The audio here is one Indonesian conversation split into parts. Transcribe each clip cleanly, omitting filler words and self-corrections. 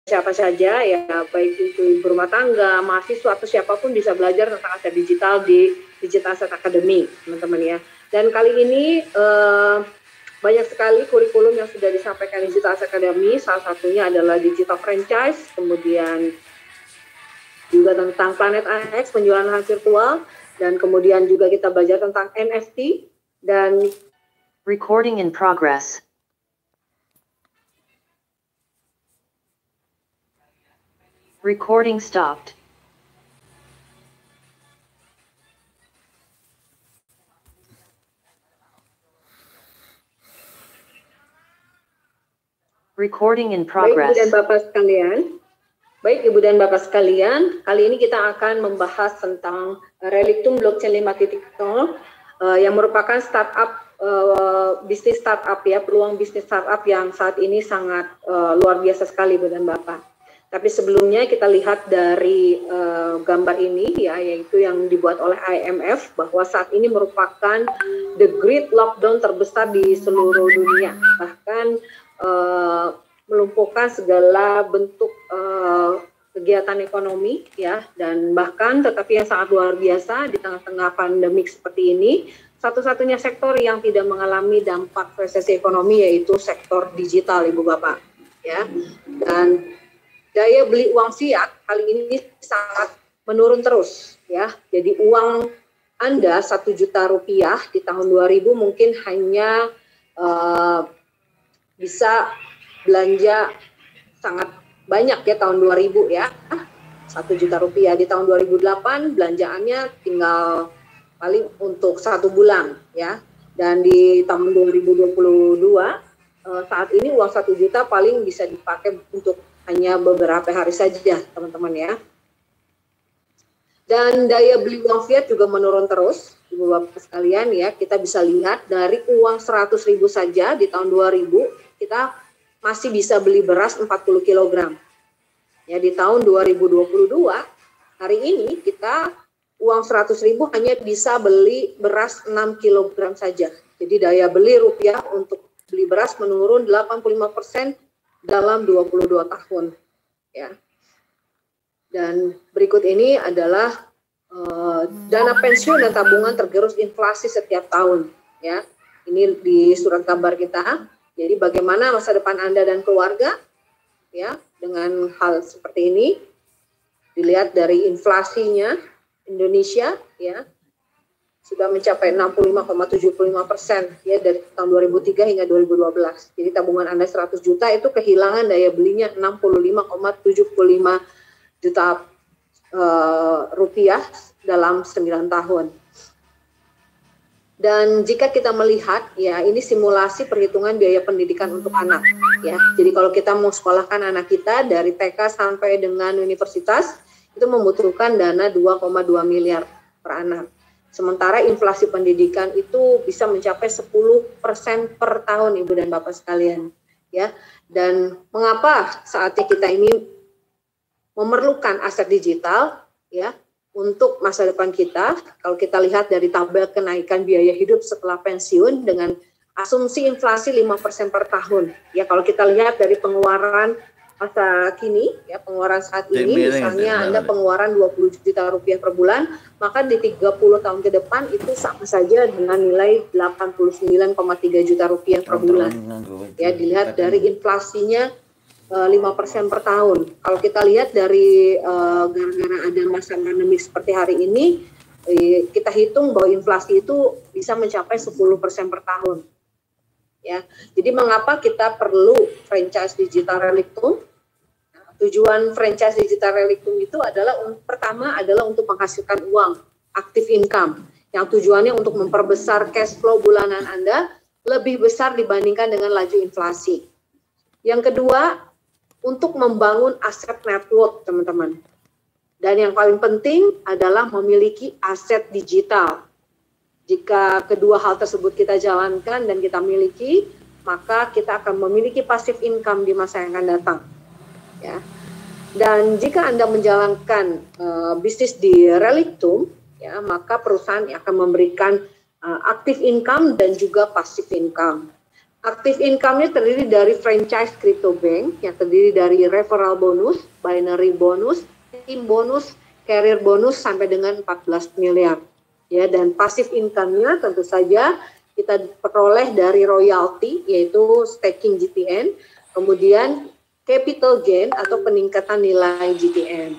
siapa saja ya, baik itu ibu rumah tangga, mahasiswa atau siapapun bisa belajar tentang aset digital di Digital Asset Academy, teman-teman ya. Dan kali ini banyak sekali kurikulum yang sudah disampaikan di Digital Asset Academy. Salah satunya adalah digital franchise, kemudian juga tentang Planet AX, penjualan hal virtual, dan kemudian juga kita belajar tentang NFT dan recording in progress. Recording stopped. Recording in progress. Baik Ibu dan Bapak sekalian, kali ini kita akan membahas tentang Relictum Blockchain 5.0 yang merupakan startup bisnis startup ya, peluang bisnis startup yang saat ini sangat luar biasa sekali Ibu dan Bapak. Tapi sebelumnya kita lihat dari gambar ini ya, yaitu yang dibuat oleh IMF bahwa saat ini merupakan the great lockdown terbesar di seluruh dunia, bahkan melumpuhkan segala bentuk kegiatan ekonomi ya, dan bahkan tetapi yang sangat luar biasa di tengah-tengah pandemik seperti ini, satu-satunya sektor yang tidak mengalami dampak resesi ekonomi yaitu sektor digital Ibu Bapak ya. Dan daya beli uang fiat kali ini sangat menurun terus ya. Jadi uang Anda 1 juta rupiah di tahun 2000 mungkin hanya bisa belanja sangat banyak ya tahun 2000 ya. 1 juta rupiah di tahun 2008 belanjaannya tinggal paling untuk 1 bulan ya. Dan di tahun 2022 saat ini uang 1 juta paling bisa dipakai untuk hanya beberapa hari saja teman-teman ya. Dan daya beli uang fiat juga menurun terus Ibu Bapak sekalian ya. Kita bisa lihat dari uang 100.000 saja di tahun 2000 kita masih bisa beli beras 40 kg. Ya, di tahun 2022 hari ini kita uang 100.000 hanya bisa beli beras 6 kg saja. Jadi daya beli rupiah untuk beli beras menurun 85% dalam 22 tahun ya. Dan berikut ini adalah dana pensiun dan tabungan tergerus inflasi setiap tahun ya. Ini di surat kabar kita. Jadi bagaimana masa depan Anda dan keluarga ya dengan hal seperti ini. Dilihat dari inflasinya Indonesia ya sudah mencapai 65,75% ya dari tahun 2003 hingga 2012. Jadi tabungan Anda 100 juta itu kehilangan daya belinya 65,75 juta rupiah dalam 9 tahun. Dan jika kita melihat ya ini simulasi perhitungan biaya pendidikan untuk anak ya. Jadi kalau kita mau sekolahkan anak kita dari TK sampai dengan universitas itu membutuhkan dana 2,2 miliar per anak. Sementara inflasi pendidikan itu bisa mencapai 10% per tahun Ibu dan Bapak sekalian ya. Dan mengapa saatnya kita ini memerlukan aset digital ya untuk masa depan kita? Kalau kita lihat dari tabel kenaikan biaya hidup setelah pensiun dengan asumsi inflasi 5% per tahun. Ya kalau kita lihat dari pengeluaran masa kini ya, pengeluaran saat ini misalnya Anda pengeluaran 20 juta rupiah per bulan, maka di 30 tahun ke depan itu sama saja dengan nilai 89,3 juta rupiah per bulan. Ya dilihat dari inflasinya 5% per tahun. Kalau kita lihat dari gara-gara ada masa pandemi seperti hari ini, kita hitung bahwa inflasi itu bisa mencapai 10% per tahun. Ya, jadi mengapa kita perlu franchise digital Relictum? Tujuan franchise digital Relictum itu adalah pertama adalah untuk menghasilkan uang, active income, yang tujuannya untuk memperbesar cash flow bulanan Anda lebih besar dibandingkan dengan laju inflasi. Yang kedua, untuk membangun aset network, teman-teman. Dan yang paling penting adalah memiliki aset digital. Jika kedua hal tersebut kita jalankan dan kita miliki, maka kita akan memiliki passive income di masa yang akan datang. Ya. Dan jika Anda menjalankan bisnis di Relictum, ya, maka perusahaan akan memberikan active income dan juga passive income. Active income-nya terdiri dari franchise crypto bank yang terdiri dari referral bonus, binary bonus, team bonus, career bonus sampai dengan 14 miliar. Ya, dan passive income-nya tentu saja kita peroleh dari royalty yaitu staking GTN, kemudian capital gain atau peningkatan nilai GTN.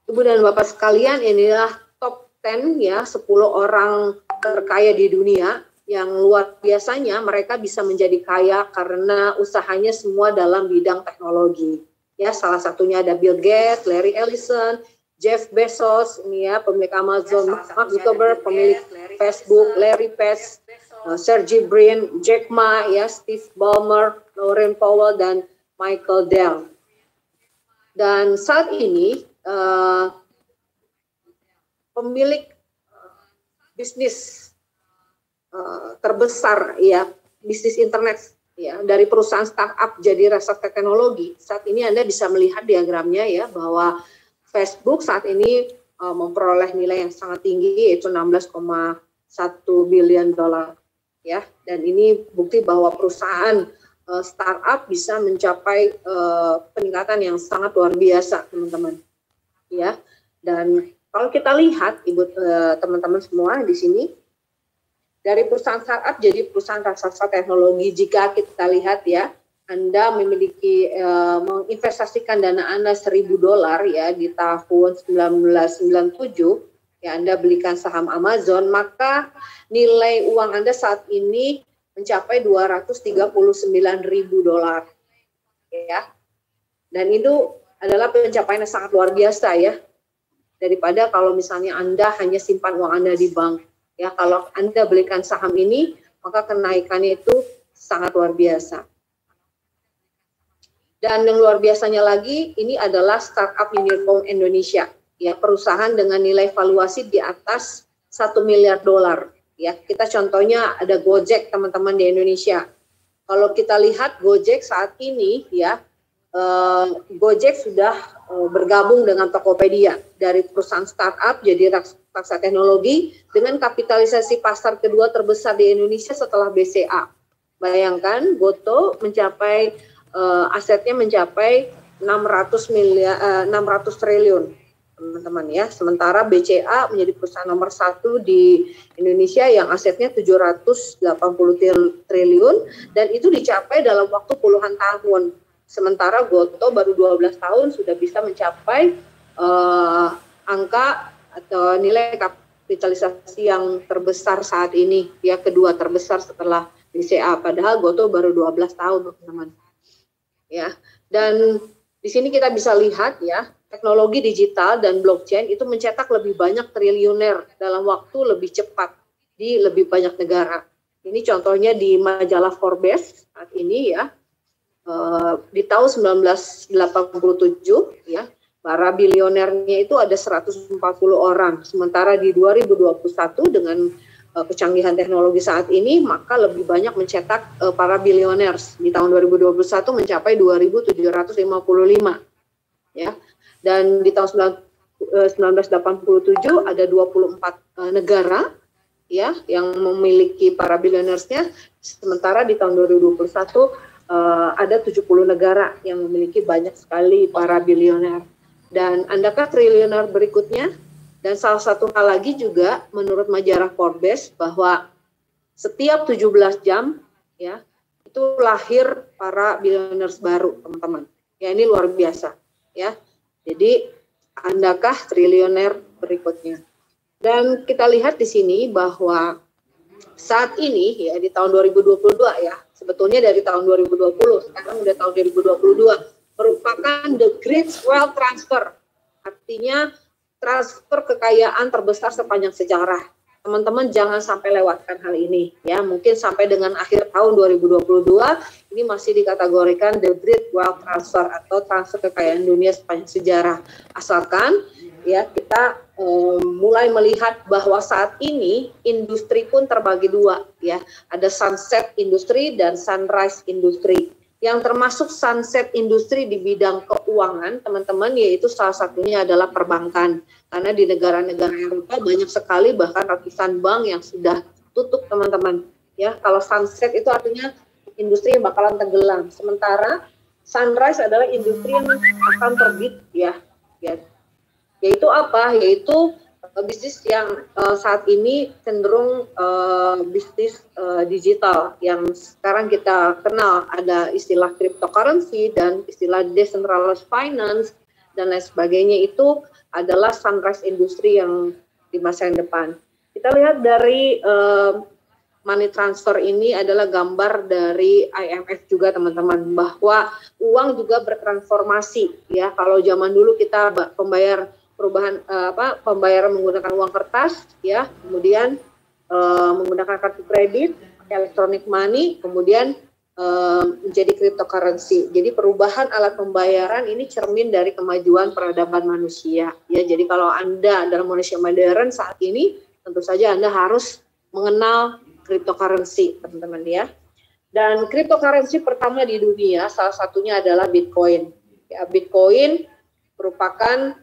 Ibu dan Bapak sekalian, inilah top 10 ya 10 orang terkaya di dunia yang luar biasanya mereka bisa menjadi kaya karena usahanya semua dalam bidang teknologi. Ya, salah satunya ada Bill Gates, Larry Ellison, Jeff Bezos, ini ya pemilik Amazon, Mark Zuckerberg, pemilik Facebook, Larry Page, Sergey Brin, Jack Ma, ya Steve Ballmer, Lauren Powell dan Michael Dell. Dan saat ini pemilik bisnis terbesar ya bisnis internet ya dari perusahaan startup jadi rasa teknologi. Saat ini Anda bisa melihat diagramnya ya bahwa Facebook saat ini memperoleh nilai yang sangat tinggi yaitu 16,1 billion dolar ya, dan ini bukti bahwa perusahaan startup bisa mencapai peningkatan yang sangat luar biasa teman-teman ya. Dan kalau kita lihat ibu teman-teman semua di sini dari perusahaan startup jadi perusahaan raksasa teknologi, jika kita lihat ya, Anda memiliki menginvestasikan dana Anda $1.000 ya di tahun 1997, ya Anda belikan saham Amazon, maka nilai uang Anda saat ini mencapai $239.000 ya. Dan itu adalah pencapaian yang sangat luar biasa ya. Daripada kalau misalnya Anda hanya simpan uang Anda di bank. Ya, kalau Anda belikan saham ini, maka kenaikannya itu sangat luar biasa. Dan yang luar biasanya lagi, ini adalah startup unicorn Indonesia, ya perusahaan dengan nilai valuasi di atas $1 miliar. Ya, kita contohnya ada Gojek teman-teman di Indonesia. Kalau kita lihat Gojek saat ini, ya Gojek sudah bergabung dengan Tokopedia dari perusahaan startup jadi raksasa teknologi dengan kapitalisasi pasar kedua terbesar di Indonesia setelah BCA. Bayangkan Goto mencapai asetnya mencapai 600 triliun teman-teman ya. Sementara BCA menjadi perusahaan nomor 1 di Indonesia yang asetnya 780 triliun dan itu dicapai dalam waktu puluhan tahun. Sementara Goto baru 12 tahun sudah bisa mencapai angka atau nilai kapitalisasi yang terbesar saat ini, ya kedua terbesar setelah BCA. Padahal Goto baru 12 tahun, teman-teman. Ya, dan di sini kita bisa lihat ya, teknologi digital dan blockchain itu mencetak lebih banyak triliuner dalam waktu lebih cepat di lebih banyak negara. Ini contohnya di majalah Forbes saat ini ya. Di tahun 1987 ya para bilionernya itu ada 140 orang, sementara di 2021 dengan kecanggihan teknologi saat ini maka lebih banyak mencetak para bilioners di tahun 2021 mencapai 2.755 ya, dan di tahun 1987 ada 24 negara ya yang memiliki para bilionersnya, sementara di tahun 2021 ada 70 negara yang memiliki banyak sekali para bilioner. Dan andakah triliuner berikutnya? Dan salah satu hal lagi juga menurut majalah Forbes bahwa setiap 17 jam ya itu lahir para bilioner baru, teman-teman. Ya ini luar biasa ya. Jadi andakah triliuner berikutnya? Dan kita lihat di sini bahwa saat ini ya di tahun 2022 ya, sebetulnya dari tahun 2020, sekarang udah tahun 2022, merupakan the great wealth transfer. Artinya transfer kekayaan terbesar sepanjang sejarah. Teman-teman jangan sampai lewatkan hal ini ya. Mungkin sampai dengan akhir tahun 2022 ini masih dikategorikan the great wealth transfer atau transfer kekayaan dunia sepanjang sejarah. Asalkan ya kita mulai melihat bahwa saat ini industri pun terbagi dua ya, ada sunset industri dan sunrise industri. Yang termasuk sunset industri di bidang keuangan teman-teman yaitu salah satunya adalah perbankan, karena di negara-negara Eropa banyak sekali bahkan ratusan bank yang sudah tutup teman-teman ya. Kalau sunset itu artinya industri yang bakalan tenggelam. Sementara sunrise adalah industri yang akan terbit, ya. Yaitu apa? Yaitu bisnis yang saat ini cenderung bisnis digital yang sekarang kita kenal, ada istilah cryptocurrency dan istilah decentralized finance dan lain sebagainya. Itu adalah sunrise industri yang di masa yang depan. Kita lihat dari money transfer ini adalah gambar dari IMF juga, teman-teman, bahwa uang juga bertransformasi, ya. Kalau zaman dulu kita pembayaran menggunakan uang kertas, ya, kemudian menggunakan kartu kredit, electronic money, kemudian menjadi cryptocurrency. Jadi perubahan alat pembayaran ini cermin dari kemajuan peradaban manusia, ya. Jadi kalau Anda dalam manusia modern saat ini, tentu saja Anda harus mengenal cryptocurrency, teman-teman, ya. Dan cryptocurrency pertama di dunia salah satunya adalah Bitcoin. Ya, Bitcoin merupakan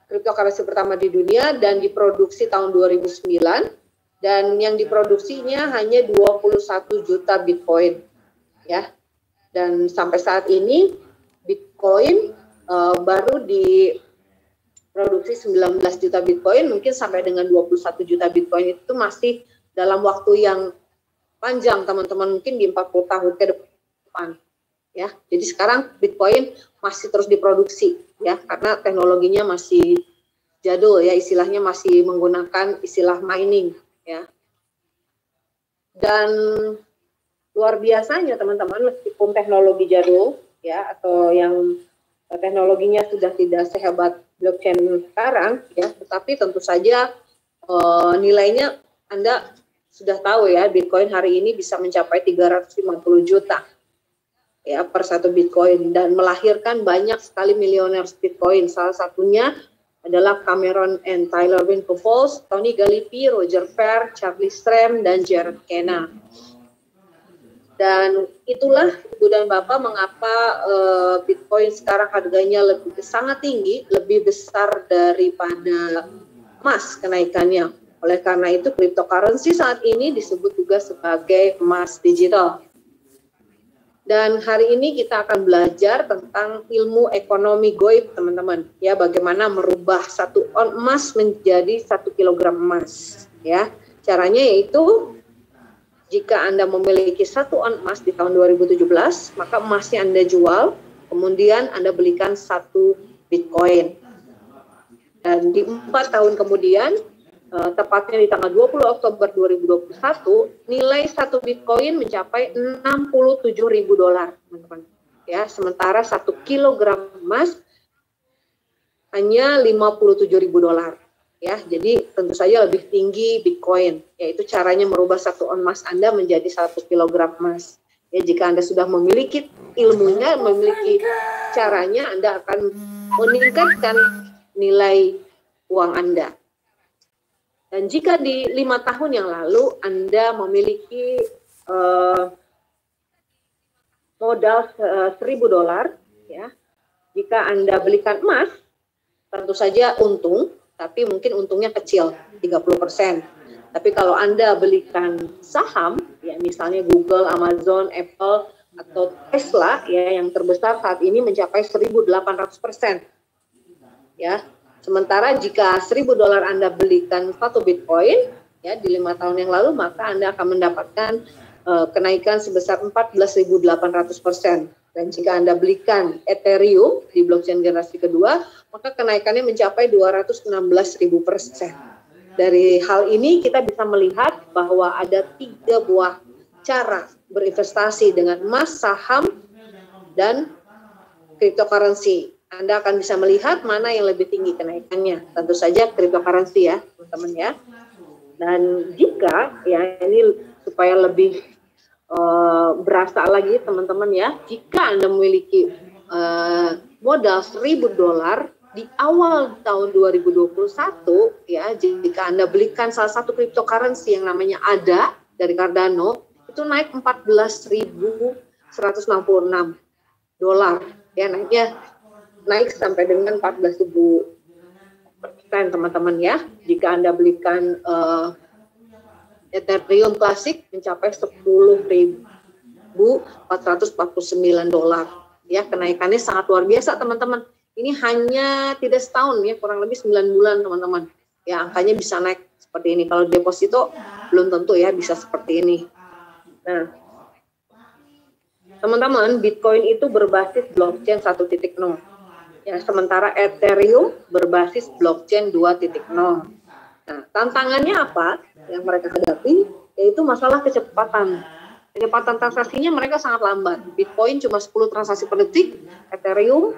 cryptocurrency pertama di dunia dan diproduksi tahun 2009, dan yang diproduksinya hanya 21 juta Bitcoin, ya. Dan sampai saat ini Bitcoin baru diproduksi 19 juta Bitcoin, mungkin sampai dengan 21 juta Bitcoin itu masih dalam waktu yang panjang, teman-teman, mungkin di 40 tahun ke depan, ya. Jadi sekarang Bitcoin masih terus diproduksi, ya, karena teknologinya masih jadul, ya, istilahnya masih menggunakan istilah mining, ya. Dan luar biasanya, teman-teman, meskipun teknologi jadul, ya, atau yang teknologinya sudah tidak sehebat blockchain sekarang, ya, tetapi tentu saja nilainya Anda sudah tahu, ya, Bitcoin hari ini bisa mencapai 350 juta, ya, per satu Bitcoin, dan melahirkan banyak sekali milioner Bitcoin. Salah satunya adalah Cameron and Tyler Winklevoss, Tony Gallipy, Roger Ver, Charlie Shrem, dan Jared Kena. Dan itulah, Ibu dan Bapak, mengapa Bitcoin sekarang harganya sangat tinggi, lebih besar daripada emas kenaikannya. Oleh karena itu, cryptocurrency saat ini disebut juga sebagai emas digital. Dan hari ini kita akan belajar tentang ilmu ekonomi goib, teman-teman. Ya, bagaimana merubah 1 on emas menjadi 1 kilogram emas. Ya, caranya yaitu jika Anda memiliki 1 on emas di tahun 2017, maka emasnya Anda jual, kemudian Anda belikan 1 Bitcoin. Dan di 4 tahun kemudian, tepatnya di tanggal 20 Oktober 2021, nilai 1 Bitcoin mencapai $67.000, teman-teman. Ya, sementara 1 kilogram emas hanya $57.000. Ya, jadi tentu saja lebih tinggi Bitcoin. Yaitu caranya merubah 1 on emas Anda menjadi 1 kilogram emas. Ya, jika Anda sudah memiliki ilmunya, memiliki caranya, Anda akan meningkatkan nilai uang Anda. Dan jika di 5 tahun yang lalu Anda memiliki modal $1.000, ya, jika Anda belikan emas, tentu saja untung, tapi mungkin untungnya kecil, 30%. Tapi kalau Anda belikan saham, ya, misalnya Google, Amazon, Apple, atau Tesla, ya, yang terbesar saat ini mencapai 1.800%. Ya. Sementara jika $1.000 Anda belikan 1 Bitcoin, ya, di 5 tahun yang lalu, maka Anda akan mendapatkan kenaikan sebesar 14.800%. Dan jika Anda belikan Ethereum di blockchain generasi kedua, maka kenaikannya mencapai 216.000%. Dari hal ini kita bisa melihat bahwa ada 3 buah cara berinvestasi dengan emas, saham, dan cryptocurrency. Anda akan bisa melihat mana yang lebih tinggi kenaikannya. Tentu saja cryptocurrency, ya, teman-teman, ya. Dan jika, ya, ini supaya lebih berasa lagi, teman-teman, ya, jika Anda memiliki modal $1.000 di awal tahun 2021, ya, jika Anda belikan salah satu cryptocurrency yang namanya ADA dari Cardano, itu naik $14.166. Ya, naik sampai dengan 14.000%, teman-teman, ya. Jika Anda belikan Ethereum klasik mencapai $10.449. Ya, kenaikannya sangat luar biasa, teman-teman. Ini hanya tidak setahun ya, kurang lebih 9 bulan, teman-teman. Ya, angkanya bisa naik seperti ini. Kalau deposito belum tentu ya bisa seperti ini. Nah, teman-teman, Bitcoin itu berbasis blockchain 1.0. Ya, sementara Ethereum berbasis blockchain 2.0. Nah, tantangannya apa yang mereka hadapi? Yaitu masalah kecepatan. Kecepatan transaksinya mereka sangat lambat. Bitcoin cuma 10 transaksi per detik, Ethereum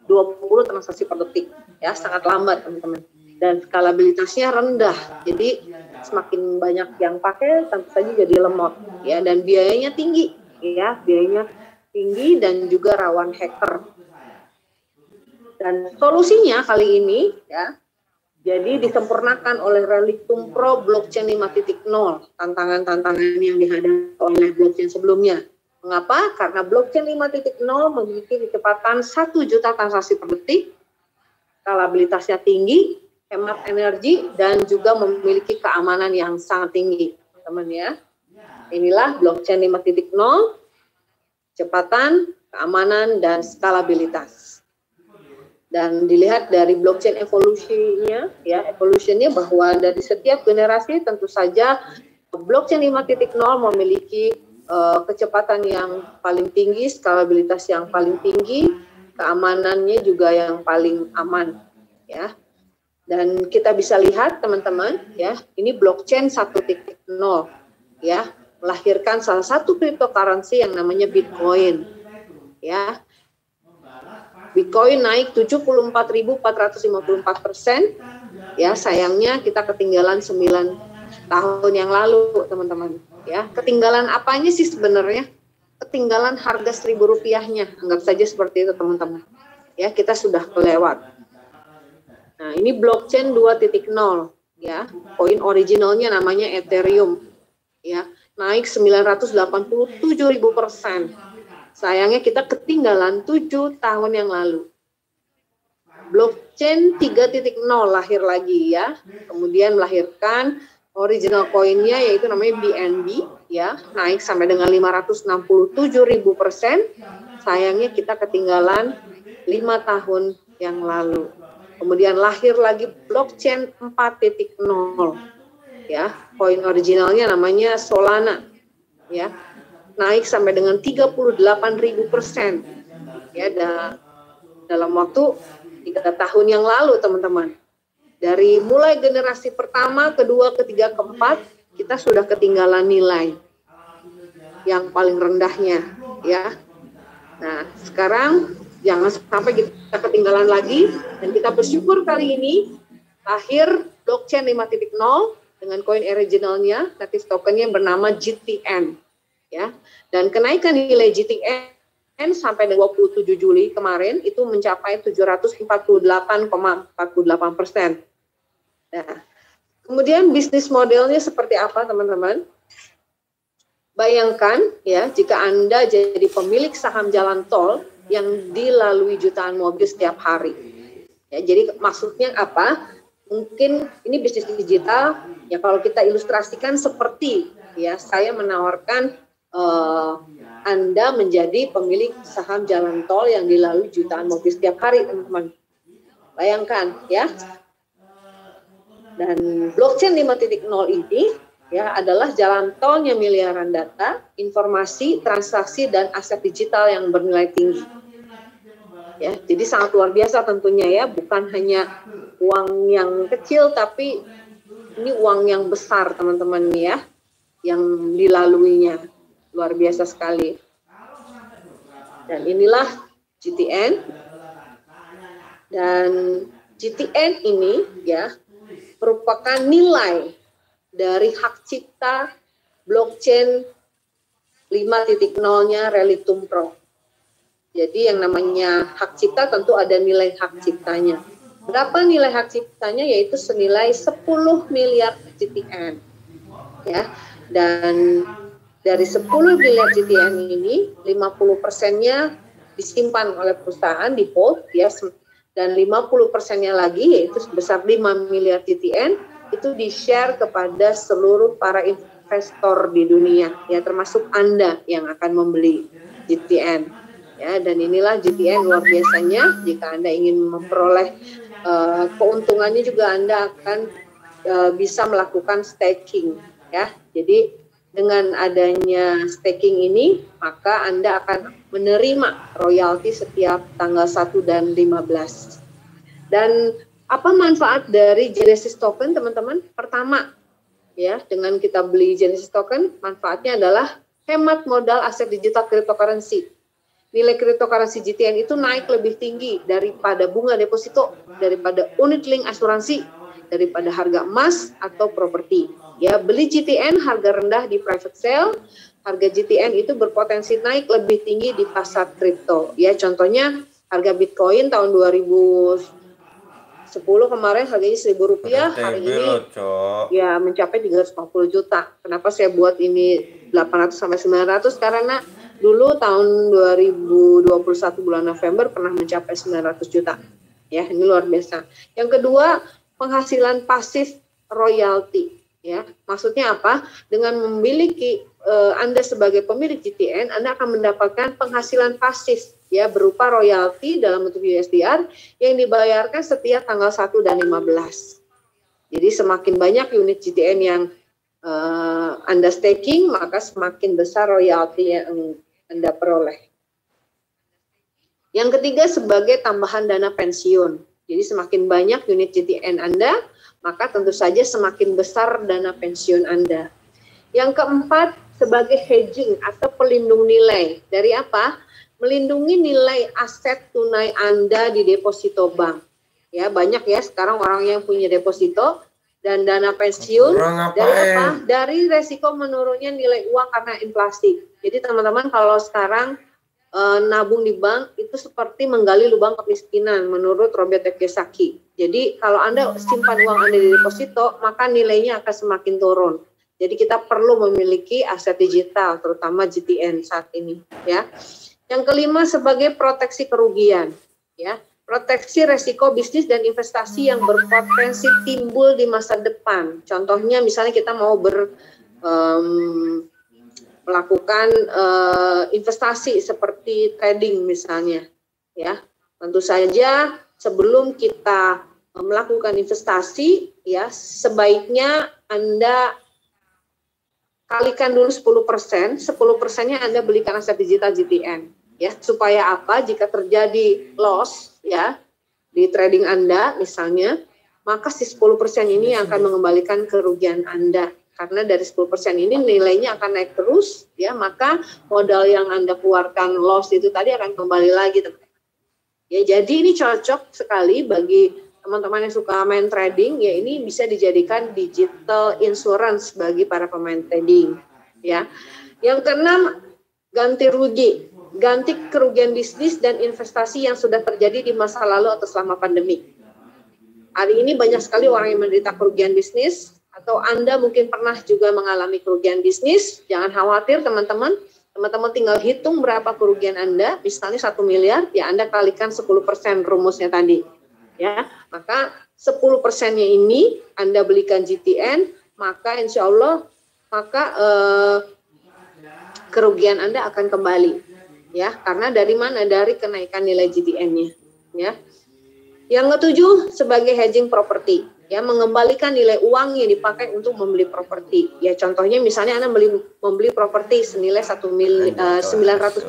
20 transaksi per detik. Ya, sangat lambat, teman-teman. Dan skalabilitasnya rendah. Jadi semakin banyak yang pakai, tentu saja jadi lemot. Ya, dan biayanya tinggi. Ya, biayanya tinggi dan juga rawan hacker. Dan solusinya kali ini ya, jadi disempurnakan oleh Reliquum Pro Blockchain 5.0, tantangan-tantangan yang dihadapi oleh blockchain sebelumnya. Mengapa? Karena blockchain 5.0 memiliki kecepatan 1 juta transaksi per detik, skalabilitasnya tinggi, hemat energi, dan juga memiliki keamanan yang sangat tinggi, teman-teman ya. Inilah blockchain 5.0, kecepatan, keamanan, dan skalabilitas. Dan dilihat dari blockchain evolusinya, ya evolusinya bahwa dari setiap generasi tentu saja blockchain 5.0 memiliki kecepatan yang paling tinggi, skalabilitas yang paling tinggi, keamanannya juga yang paling aman, ya. Dan kita bisa lihat teman-teman, ya ini blockchain 1.0, ya melahirkan salah satu cryptocurrency yang namanya Bitcoin, ya. Bitcoin naik 74.454%. Ya, sayangnya kita ketinggalan 9 tahun yang lalu, teman-teman. Ya, ketinggalan apanya sih sebenarnya? Ketinggalan harga Rp1.000-nya. Anggap saja seperti itu, teman-teman. Ya, kita sudah kelewat. Nah, ini blockchain 2.0, ya. Koin originalnya namanya Ethereum. Ya, naik 987.000%. Sayangnya kita ketinggalan 7 tahun yang lalu. Blockchain 3.0 lahir lagi ya. Kemudian melahirkan original koinnya yaitu namanya BNB ya, naik sampai dengan 567.000%. Sayangnya kita ketinggalan 5 tahun yang lalu. Kemudian lahir lagi blockchain 4.0 ya. Koin originalnya namanya Solana ya. Naik sampai dengan 38.000% ya dalam waktu 3 tahun yang lalu, teman-teman. Dari mulai generasi pertama, kedua, ketiga, keempat, kita sudah ketinggalan nilai yang paling rendahnya ya. Nah, sekarang jangan sampai kita ketinggalan lagi, dan kita bersyukur kali ini lahir blockchain 5.0 dengan koin originalnya, native tokennya bernama GTN. Ya, dan kenaikan nilai GTN sampai dengan 27 Juli kemarin itu mencapai 748,48%. Nah, kemudian bisnis modelnya seperti apa, teman-teman? Bayangkan ya, jika Anda jadi pemilik saham jalan tol yang dilalui jutaan mobil setiap hari. Ya, jadi maksudnya apa? Mungkin ini bisnis digital ya, kalau kita ilustrasikan seperti ya, saya menawarkan Anda menjadi pemilik saham jalan tol yang dilalui jutaan mobil setiap hari, teman-teman. Bayangkan ya. Dan blockchain 5.0 ini ya adalah jalan tolnya miliaran data, informasi, transaksi, dan aset digital yang bernilai tinggi. Ya, jadi sangat luar biasa tentunya ya, bukan hanya uang yang kecil, tapi ini uang yang besar, teman-teman ya, yang dilaluinya. Luar biasa sekali. Dan inilah GTN. Dan GTN ini ya merupakan nilai dari hak cipta blockchain 5.0-nya Reliquum Pro. Jadi yang namanya hak cipta tentu ada nilai hak ciptanya. Berapa nilai hak ciptanya? Yaitu senilai 10 miliar GTN. Ya. Dan dari 10 miliar GTN ini, 50%-nya disimpan oleh perusahaan di hold, ya, dan 50%-nya lagi, yaitu sebesar 5 miliar GTN, itu di-share kepada seluruh para investor di dunia, ya termasuk Anda yang akan membeli GTN. Ya, dan inilah GTN luar biasanya. Jika Anda ingin memperoleh keuntungannya juga, Anda akan bisa melakukan staking, ya. Jadi dengan adanya staking ini, maka Anda akan menerima royalti setiap tanggal 1 dan 15. Dan apa manfaat dari Genesis token, teman-teman? Pertama, ya, dengan kita beli Genesis token, manfaatnya adalah hemat modal aset digital cryptocurrency. Nilai cryptocurrency GTN itu naik lebih tinggi daripada bunga deposito, daripada unit link asuransi, daripada harga emas atau properti. Ya, beli GTN harga rendah di private sale, harga GTN itu berpotensi naik lebih tinggi di pasar kripto. Ya, contohnya harga Bitcoin tahun 2010 kemarin harganya Rp1.000, hari ini ya mencapai 350 juta. Kenapa saya buat ini 800 sampai 900? Karena dulu tahun 2021 bulan November pernah mencapai 900 juta. Ya, ini luar biasa. Yang kedua, penghasilan pasif royalti, ya. Maksudnya apa? Dengan memiliki Anda sebagai pemilik GTN, Anda akan mendapatkan penghasilan pasif, ya, berupa royalti dalam bentuk USDR yang dibayarkan setiap tanggal 1 dan 15. Jadi semakin banyak unit GTN yang Anda staking, maka semakin besar royalti yang Anda peroleh. Yang ketiga, sebagai tambahan dana pensiun. Jadi semakin banyak unit GTN Anda, maka tentu saja semakin besar dana pensiun Anda. Yang keempat, sebagai hedging atau pelindung nilai. Dari apa? Melindungi nilai aset tunai Anda di deposito bank. Ya, banyak ya sekarang orang yang punya deposito dan dana pensiun. Dari apa? Dari resiko menurunnya nilai uang karena inflasi. Jadi teman-teman, kalau sekarang nabung di bank itu seperti menggali lubang kemiskinan menurut Robert Kiyosaki. Jadi kalau Anda simpan uang Anda di deposito, maka nilainya akan semakin turun. Jadi kita perlu memiliki aset digital, terutama GTN saat ini, ya. Yang kelima, sebagai proteksi kerugian, ya. Proteksi resiko bisnis dan investasi yang berpotensi timbul di masa depan. Contohnya misalnya kita mau melakukan investasi seperti trading misalnya, ya. Tentu saja sebelum kita melakukan investasi, ya, sebaiknya Anda kalikan dulu 10%, 10%-nya Anda belikan aset digital GTN, ya, supaya apa? Jika terjadi loss, ya, di trading Anda misalnya, maka si 10% ini akan mengembalikan kerugian Anda. Karena dari 10% ini nilainya akan naik terus, ya, maka modal yang Anda keluarkan loss itu tadi akan kembali lagi, teman-teman. Ya, jadi ini cocok sekali bagi teman-teman yang suka main trading, ya, ini bisa dijadikan digital insurance bagi para pemain trading, ya. Yang keenam, ganti rugi, ganti kerugian bisnis dan investasi yang sudah terjadi di masa lalu atau selama pandemi. Hari ini banyak sekali orang yang menderita kerugian bisnis, atau Anda mungkin pernah juga mengalami kerugian bisnis. Jangan khawatir teman-teman, teman-teman tinggal hitung berapa kerugian Anda, misalnya 1 miliar, ya Anda kalikan 10% rumusnya tadi. Ya, maka 10%-nya ini Anda belikan GTN, maka insya Allah maka kerugian Anda akan kembali. Ya, karena dari mana? Dari kenaikan nilai GTN-nya. Ya. Yang ketujuh, sebagai hedging properti. Ya, mengembalikan nilai uang yang dipakai untuk membeli properti. Ya, contohnya misalnya Anda membeli properti senilai 900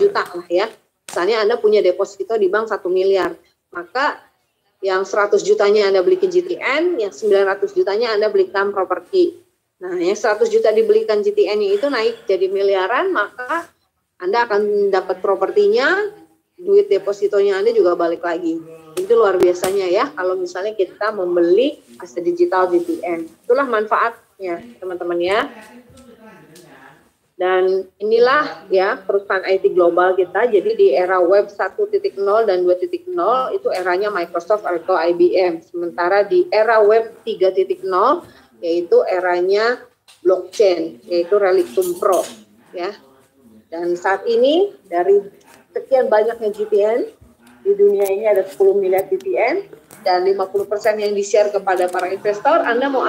juta lah ya. Misalnya Anda punya deposito di bank 1 miliar. Maka yang 100 jutanya Anda belikan GTN, yang 900 jutanya Anda belikan properti. Nah, yang 100 juta dibelikan GTN itu naik jadi miliaran, maka Anda akan dapat propertinya, duit depositonya Anda juga balik lagi. Itu luar biasanya ya, kalau misalnya kita membeli aset digital GTN. Itulah manfaatnya, teman-teman ya. Dan inilah ya perusahaan IT global kita. Jadi di era web 1.0 dan 2.0 itu eranya Microsoft atau IBM. Sementara di era web 3.0 yaitu eranya blockchain, yaitu Reliquum Pro ya. Dan saat ini dari sekian banyaknya GTN di dunia ini ada 10 miliar GTN dan 50% yang di-share kepada para investor. Anda mau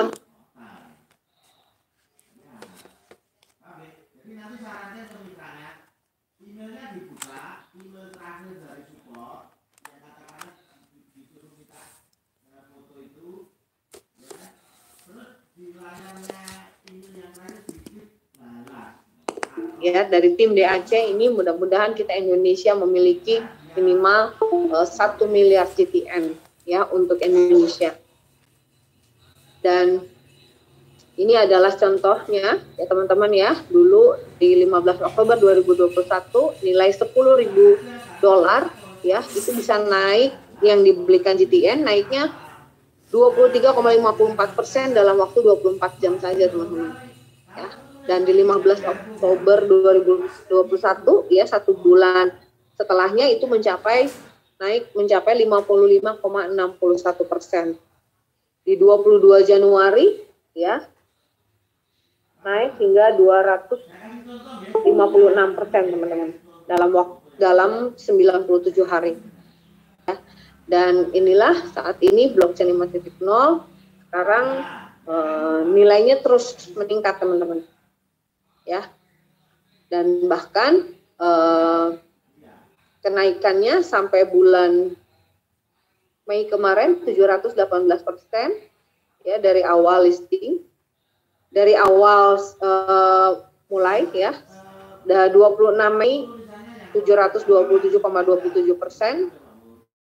ya dari tim DAC ini mudah-mudahan kita Indonesia memiliki minimal 1 miliar GTN ya untuk Indonesia. Dan ini adalah contohnya ya teman-teman ya, dulu di 15 Oktober 2021 nilai $10.000 ya itu bisa naik, yang dibelikan GTN naiknya 23,54% dalam waktu 24 jam saja teman-teman ya. Dan di 15 Oktober 2021 ya 1 bulan setelahnya itu naik mencapai 55,61%. Di 22 Januari ya naik hingga 256% teman-teman dalam 97 hari. Ya. Dan inilah saat ini blockchain 5.0 sekarang nilainya terus meningkat teman-teman. Ya. Dan bahkan kenaikannya sampai bulan Mei kemarin 718% ya dari awal listing, dari awal mulai ya, 26 Mei 727,27%,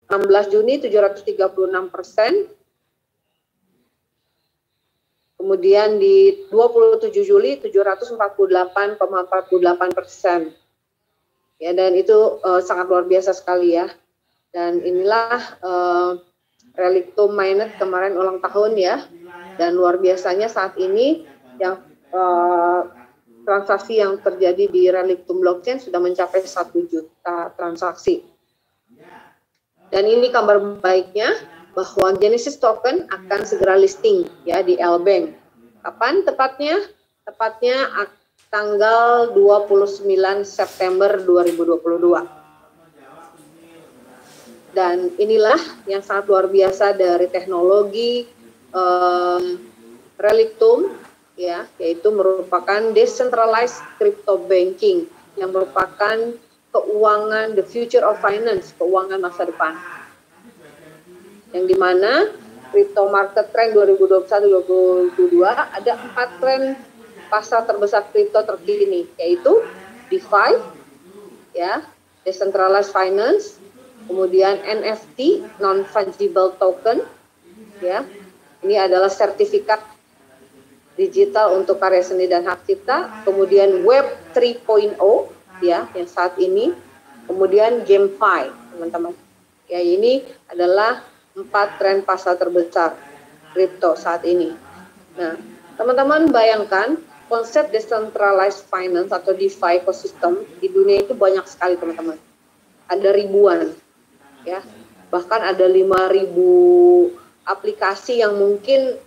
16 Juni 736%, kemudian di 27 Juli 748,48%. Ya, dan itu sangat luar biasa sekali ya. Dan inilah Relictum Mainnet kemarin ulang tahun ya. Dan luar biasanya saat ini yang transaksi yang terjadi di Relictum blockchain sudah mencapai 1 juta transaksi. Dan ini kabar baiknya bahwa Genesis token akan segera listing ya di L-Bank. Kapan tepatnya? Tepatnya tanggal 29 September 2022. Dan inilah yang sangat luar biasa dari teknologi Relictum ya, yaitu merupakan decentralized crypto banking yang merupakan keuangan the future of finance, keuangan masa depan. Yang dimana crypto market trend 2021-2022 ada 4 tren pasar terbesar kripto terkini, yaitu DeFi, ya, decentralized finance, kemudian NFT, non-fungible token, ya, ini adalah sertifikat digital untuk karya seni dan hak cipta, kemudian Web 3.0, ya, yang saat ini, kemudian GameFi, teman-teman. Ya, ini adalah 4 tren pasar terbesar kripto saat ini. Nah, teman-teman bayangkan konsep decentralized finance atau DeFi ekosistem di dunia itu banyak sekali teman-teman. Ada ribuan, ya. Bahkan ada 5.000 aplikasi yang mungkin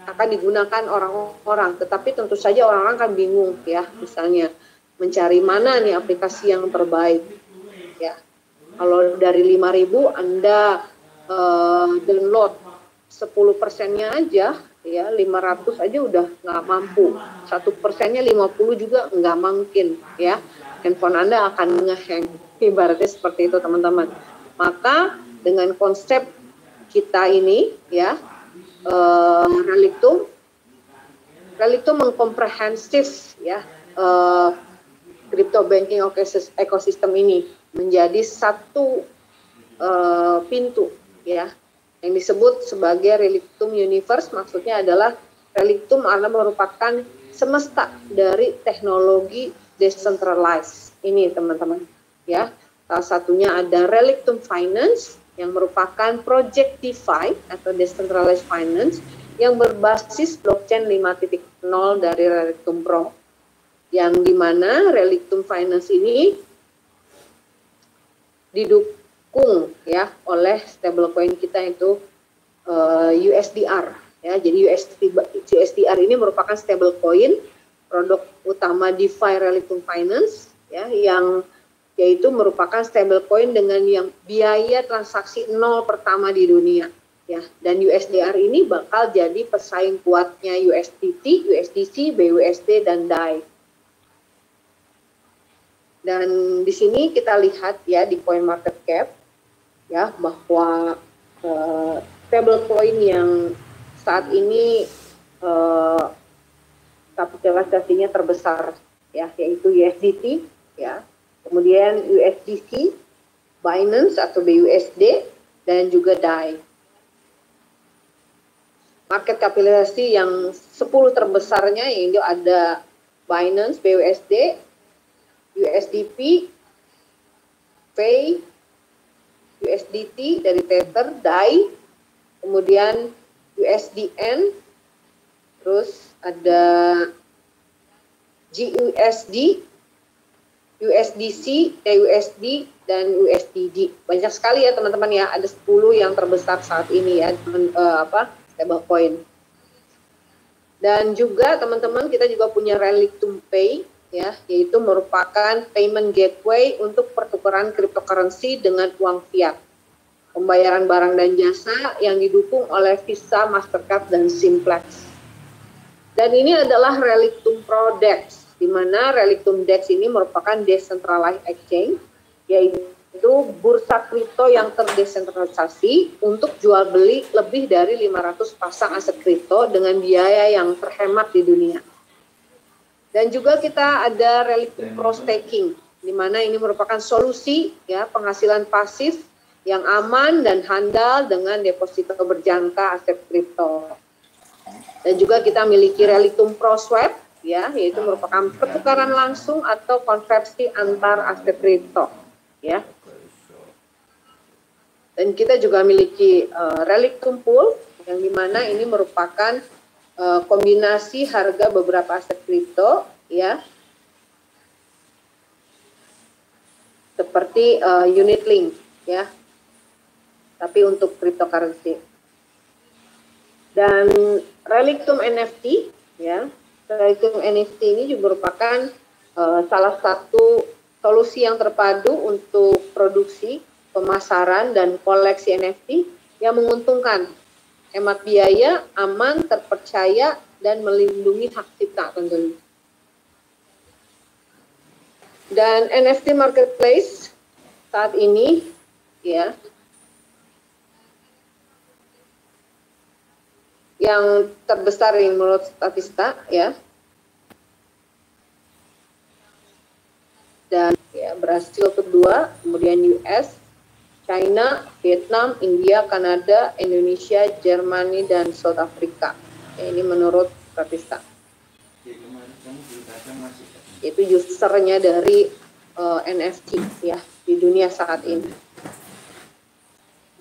akan digunakan orang-orang. Tetapi tentu saja orang-orang kan bingung, ya. Misalnya mencari mana nih aplikasi yang terbaik, ya. Kalau dari 5.000 Anda download 10%-nya aja, ya 500 aja udah nggak mampu, 1%-nya 50 juga nggak mungkin, ya handphone Anda akan ngehang, ibaratnya seperti itu teman-teman. Maka dengan konsep kita ini ya Relictum mengkomprehensif ya crypto banking ekosistem ini menjadi satu pintu ya yang disebut sebagai Relictum Universe. Maksudnya adalah Relictum adalah merupakan semesta dari teknologi decentralized ini teman-teman ya. Salah satunya ada Relictum Finance yang merupakan project DeFi atau decentralized finance yang berbasis blockchain 5.0 dari Relictum Pro, yang dimana Relictum Finance ini didukung ya oleh stablecoin kita itu USDR ya. Jadi USDR ini merupakan stablecoin produk utama DeFi Relictum Finance ya, yang yaitu merupakan stablecoin dengan yang biaya transaksi 0 pertama di dunia ya. Dan USDR ini bakal jadi pesaing kuatnya USDT, USDC, BUSD dan DAI. Dan di sini kita lihat ya di CoinMarketCap ya bahwa stablecoin yang saat ini kapitalisasinya terbesar, ya, yaitu USDT, ya, kemudian USDC, Binance atau BUSD, dan juga DAI. Market kapitalisasi yang 10 terbesarnya yaitu ada Binance, BUSD, USDP, Pay, USDT dari Tether, DAI, kemudian USDN, terus ada GUSD, USDC, USD, dan USDD. Banyak sekali ya teman-teman ya, ada 10 yang terbesar saat ini ya, stablecoin. Dan juga teman-teman kita juga punya Relictum Pay, ya, yaitu merupakan payment gateway untuk pertukaran cryptocurrency dengan uang fiat, pembayaran barang dan jasa yang didukung oleh Visa, Mastercard, dan Simplex. Dan ini adalah Relictum Pro DEX, di mana Relictum DEX ini merupakan decentralized exchange, yaitu bursa kripto yang terdesentralisasi untuk jual beli lebih dari 500 pasang aset kripto dengan biaya yang terhemat di dunia. Dan juga kita ada Relictum Pro Staking, di mana ini merupakan solusi ya penghasilan pasif yang aman dan handal dengan deposito berjangka aset kripto. Dan juga kita miliki Relictum Pro Swap, ya, yaitu merupakan pertukaran langsung atau konversi antar aset kripto, ya. Dan kita juga miliki Relictum Pool, yang dimana ini merupakan kombinasi harga beberapa aset kripto, ya, seperti unit link, ya, tapi untuk cryptocurrency. Dan Relictum NFT, ya, Relictum NFT ini juga merupakan salah satu solusi yang terpadu untuk produksi, pemasaran, dan koleksi NFT yang menguntungkan, hemat biaya, aman, terpercaya, dan melindungi hak cipta tentunya. Dan NFT marketplace saat ini, ya, yang terbesar yang menurut Statista, ya, dan ya Brasil kedua, kemudian US, China, Vietnam, India, Kanada, Indonesia, Jerman, dan South Africa. Ya, ini menurut Statista. Itu usernya dari NFT ya di dunia saat ini.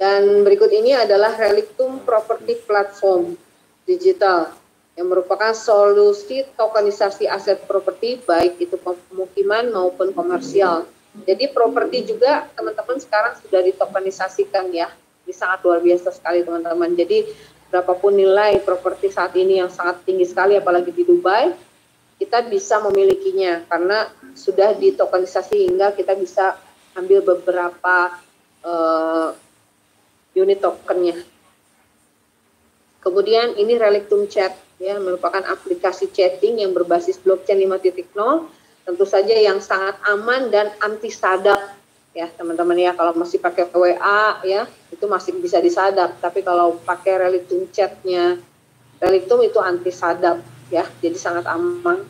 Dan berikut ini adalah Relictum Property Platform Digital yang merupakan solusi tokenisasi aset properti baik itu pemukiman maupun komersial. Jadi properti juga teman-teman sekarang sudah ditokenisasikan ya. Ini sangat luar biasa sekali teman-teman. Jadi berapapun nilai properti saat ini yang sangat tinggi sekali apalagi di Dubai, kita bisa memilikinya karena sudah ditokenisasi hingga kita bisa ambil beberapa unit tokennya. Kemudian ini Relictum Chat ya, merupakan aplikasi chatting yang berbasis blockchain 5.0, tentu saja yang sangat aman dan anti sadap ya teman-teman ya. Kalau masih pakai WA ya itu masih bisa disadap, tapi kalau pakai Relictum Chatnya Relictum itu anti sadap ya, jadi sangat aman.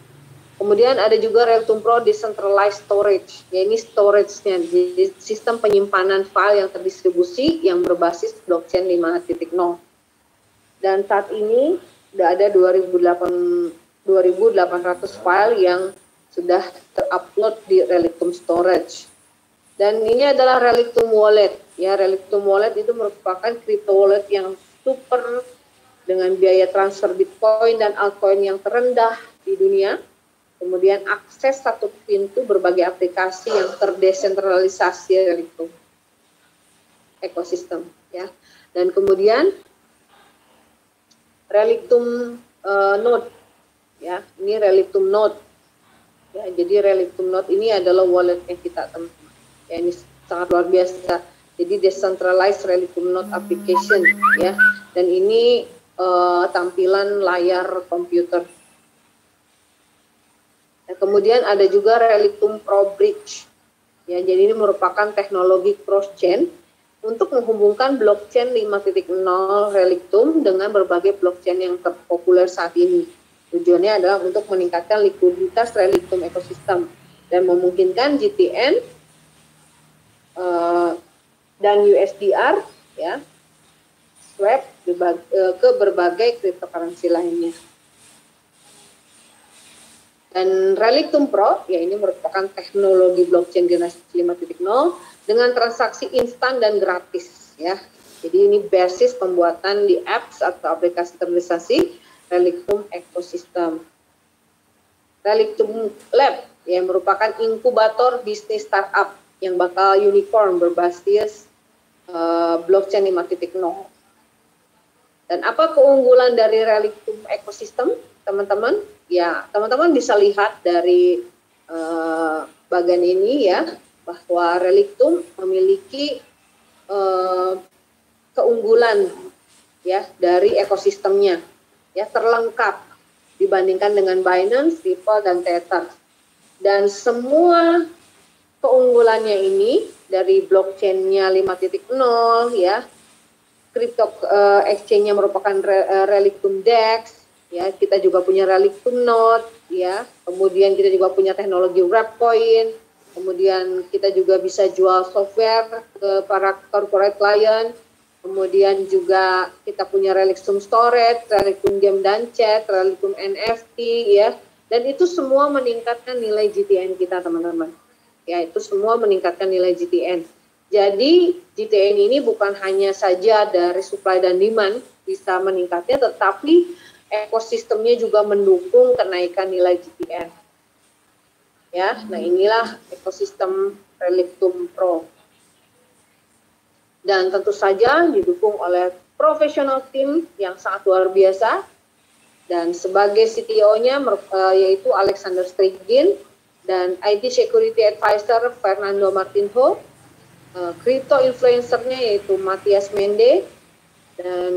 Kemudian ada juga Relictum Pro Decentralized Storage, ya ini storage-nya, jadi sistem penyimpanan file yang terdistribusi yang berbasis blockchain 5.0. Dan saat ini sudah ada 2.800 file yang sudah terupload di Relictum Storage. Dan ini adalah Relictum Wallet, ya Relictum Wallet itu merupakan crypto wallet yang super dengan biaya transfer Bitcoin dan altcoin yang terendah di dunia. Kemudian akses satu pintu berbagai aplikasi yang terdesentralisasi Relictum ekosistem ya. Dan kemudian Relictum Node ya, ini Relictum Node ya. Jadi Relictum Node ini adalah walletnya kita teman-teman ya, ini sangat luar biasa. Jadi decentralized Relictum Node application ya, dan ini tampilan layar komputer. Kemudian ada juga Relictum Pro Bridge. Ya, jadi ini merupakan teknologi cross-chain untuk menghubungkan blockchain 5.0 Relictum dengan berbagai blockchain yang terpopuler saat ini. Tujuannya adalah untuk meningkatkan likuiditas Reliktum ekosistem dan memungkinkan GTN dan USDR ya swap ke berbagai cryptocurrency lainnya. Dan Reliktum Pro ya ini merupakan teknologi blockchain generasi 5.0 dengan transaksi instan dan gratis ya. Jadi ini basis pembuatan di apps atau aplikasi terrealisasi Reliktum ekosistem. Reliktum Lab yang merupakan inkubator bisnis startup yang bakal unicorn berbasis blockchain 5.0. Dan apa keunggulan dari Reliktum ekosistem, teman-teman? Ya, teman-teman bisa lihat dari bagian ini ya, bahwa Reliktum memiliki keunggulan ya dari ekosistemnya, ya terlengkap dibandingkan dengan Binance, Ripple, dan Tether. Dan semua keunggulannya ini dari blockchain-nya 5.0 ya, crypto exchange-nya merupakan Reliktum DEX. Ya, kita juga punya Reliktum Node, ya. Kemudian kita juga punya teknologi Wrappcoin. Kemudian kita juga bisa jual software ke para corporate client. Kemudian juga kita punya Reliktum Storage, Reliktum Game dan Chat, Reliktum NFT, ya. Dan itu semua meningkatkan nilai GTN kita, teman-teman. Ya, itu semua meningkatkan nilai GTN. Jadi GTN ini bukan hanya saja dari supply dan demand bisa meningkatnya, tetapi ekosistemnya juga mendukung kenaikan nilai GTN. Ya, nah inilah ekosistem Reliktum Pro. Dan tentu saja didukung oleh professional team yang sangat luar biasa. Dan sebagai CTO-nya yaitu Alexander Strigin dan IT Security Advisor Fernando Martinho, crypto influencer-nya yaitu Matias Mende, dan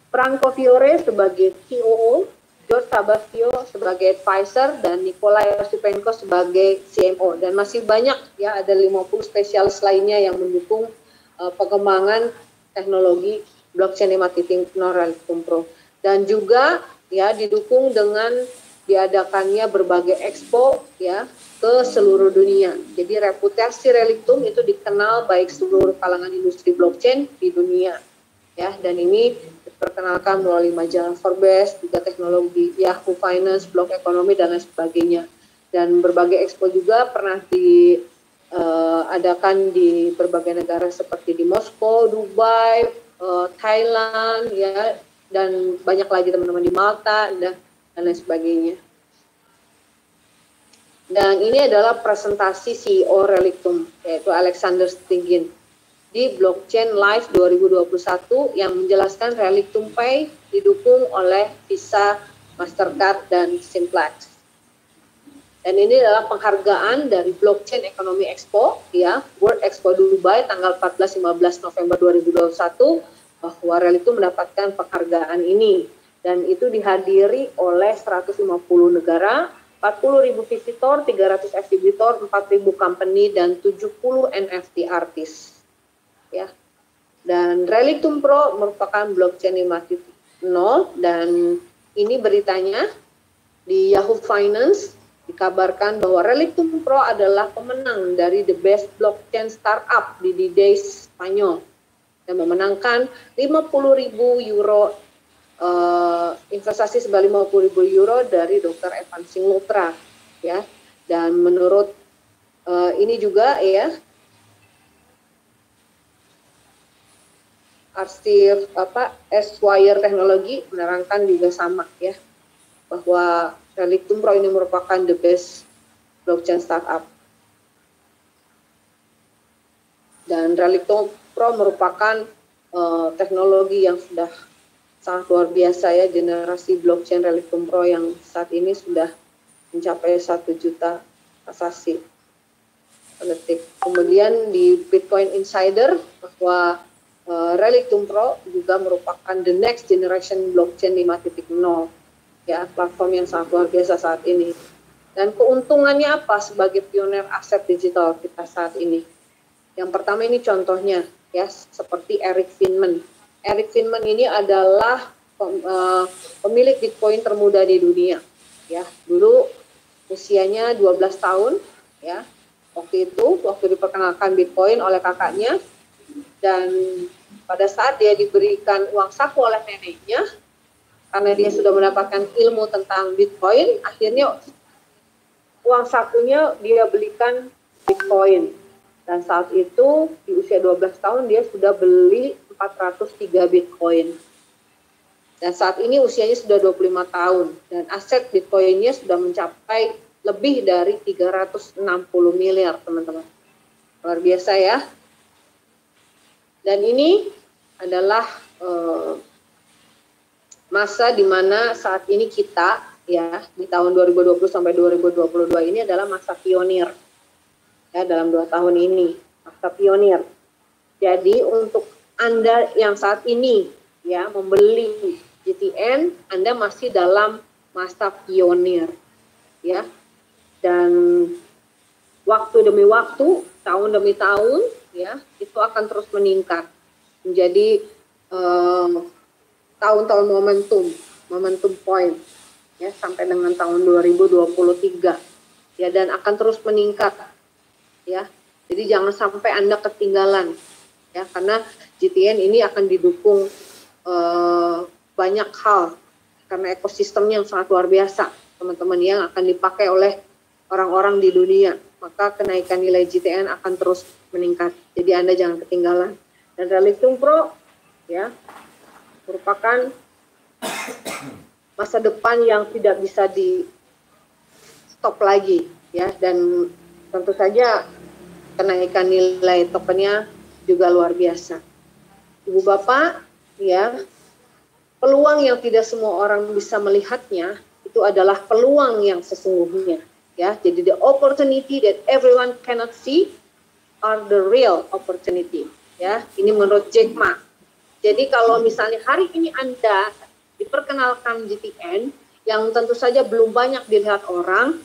Franco Fiore sebagai COO, George Sabastio sebagai advisor, dan Nikolai Osipenko sebagai CMO. Dan masih banyak ya, ada 50 spesialis lainnya yang mendukung pengembangan teknologi blockchain 5.0 Reliktum Pro. Dan juga ya didukung dengan diadakannya berbagai expo ya ke seluruh dunia. Jadi reputasi Reliktum itu dikenal baik seluruh kalangan industri blockchain di dunia. Ya, dan ini diperkenalkan melalui majalah Forbes, juga teknologi Yahoo Finance, Block Economy, dan lain sebagainya. Dan berbagai expo juga pernah diadakan di berbagai negara seperti di Moskow, Dubai, Thailand, ya, dan banyak lagi teman-teman di Malta, dan lain sebagainya. Dan ini adalah presentasi CEO Reliktum, yaitu Alexander Strigin, di Blockchain Live 2021 yang menjelaskan Reliktum Pay didukung oleh Visa, Mastercard, dan Simplex. Dan ini adalah penghargaan dari Blockchain Economy Expo, ya, World Expo Dubai tanggal 14-15 November 2021, bahwa Reliktum mendapatkan penghargaan ini. Dan itu dihadiri oleh 150 negara, 40.000 visitor, 300 exhibitor, 4.000 company, dan 70 NFT artis. Ya. Dan Reliktum Pro merupakan blockchain 5.0 dan ini beritanya di Yahoo Finance dikabarkan bahwa Reliktum Pro adalah pemenang dari The Best Blockchain Startup di D-Days Spanyol dan memenangkan 50.000 euro investasi sebanyak 50.000 euro dari Dr. Evan Singlutra ya. Dan menurut ini juga ya, arsip Esquire Teknologi menerangkan juga sama ya, bahwa Reliktum Pro ini merupakan the best blockchain startup. Dan Reliktum Pro merupakan teknologi yang sudah sangat luar biasa ya, generasi blockchain Reliktum Pro yang saat ini sudah mencapai 1 juta transaksi per detik. Kemudian di Bitcoin Insider bahwa Reliktum Pro juga merupakan the next generation blockchain 5.0 ya, platform yang sangat luar biasa saat ini. Dan keuntungannya apa sebagai pioner aset digital kita saat ini? Yang pertama ini contohnya ya, seperti Eric Finman. Eric Finman ini adalah pemilik Bitcoin termuda di dunia. Ya, dulu usianya 12 tahun, ya. Waktu diperkenalkan Bitcoin oleh kakaknya, dan pada saat dia diberikan uang saku oleh neneknya, karena dia sudah mendapatkan ilmu tentang Bitcoin, akhirnya uang sakunya dia belikan Bitcoin. Dan saat itu di usia 12 tahun dia sudah beli 403 Bitcoin. Dan saat ini usianya sudah 25 tahun dan aset Bitcoinnya sudah mencapai lebih dari 360 miliar, teman-teman. Luar biasa ya. Dan ini adalah masa di mana saat ini kita, ya, di tahun 2020 sampai 2022 ini adalah masa pionir. Ya, dalam 2 tahun ini, masa pionir. Jadi untuk Anda yang saat ini ya membeli GTN, Anda masih dalam masa pionir, ya. Dan waktu demi waktu, tahun demi tahun, ya, itu akan terus meningkat menjadi tahun-tahun momentum point, ya, sampai dengan tahun 2023, ya, dan akan terus meningkat, ya. Jadi jangan sampai Anda ketinggalan, ya, karena GTN ini akan didukung banyak hal karena ekosistemnya yang sangat luar biasa, teman-teman, yang akan dipakai oleh orang-orang di dunia. Maka kenaikan nilai GTN akan terus meningkat. Jadi Anda jangan ketinggalan. Dan Reliktum Pro, ya, merupakan masa depan yang tidak bisa di stop lagi, ya, dan tentu saja kenaikan nilai tokennya juga luar biasa. Ibu Bapak, ya, peluang yang tidak semua orang bisa melihatnya itu adalah peluang yang sesungguhnya, ya. Jadi the opportunity that everyone cannot see are the real opportunity, ya. Ini menurut Jack Ma. Jadi kalau misalnya hari ini Anda diperkenalkan GTN yang tentu saja belum banyak dilihat orang,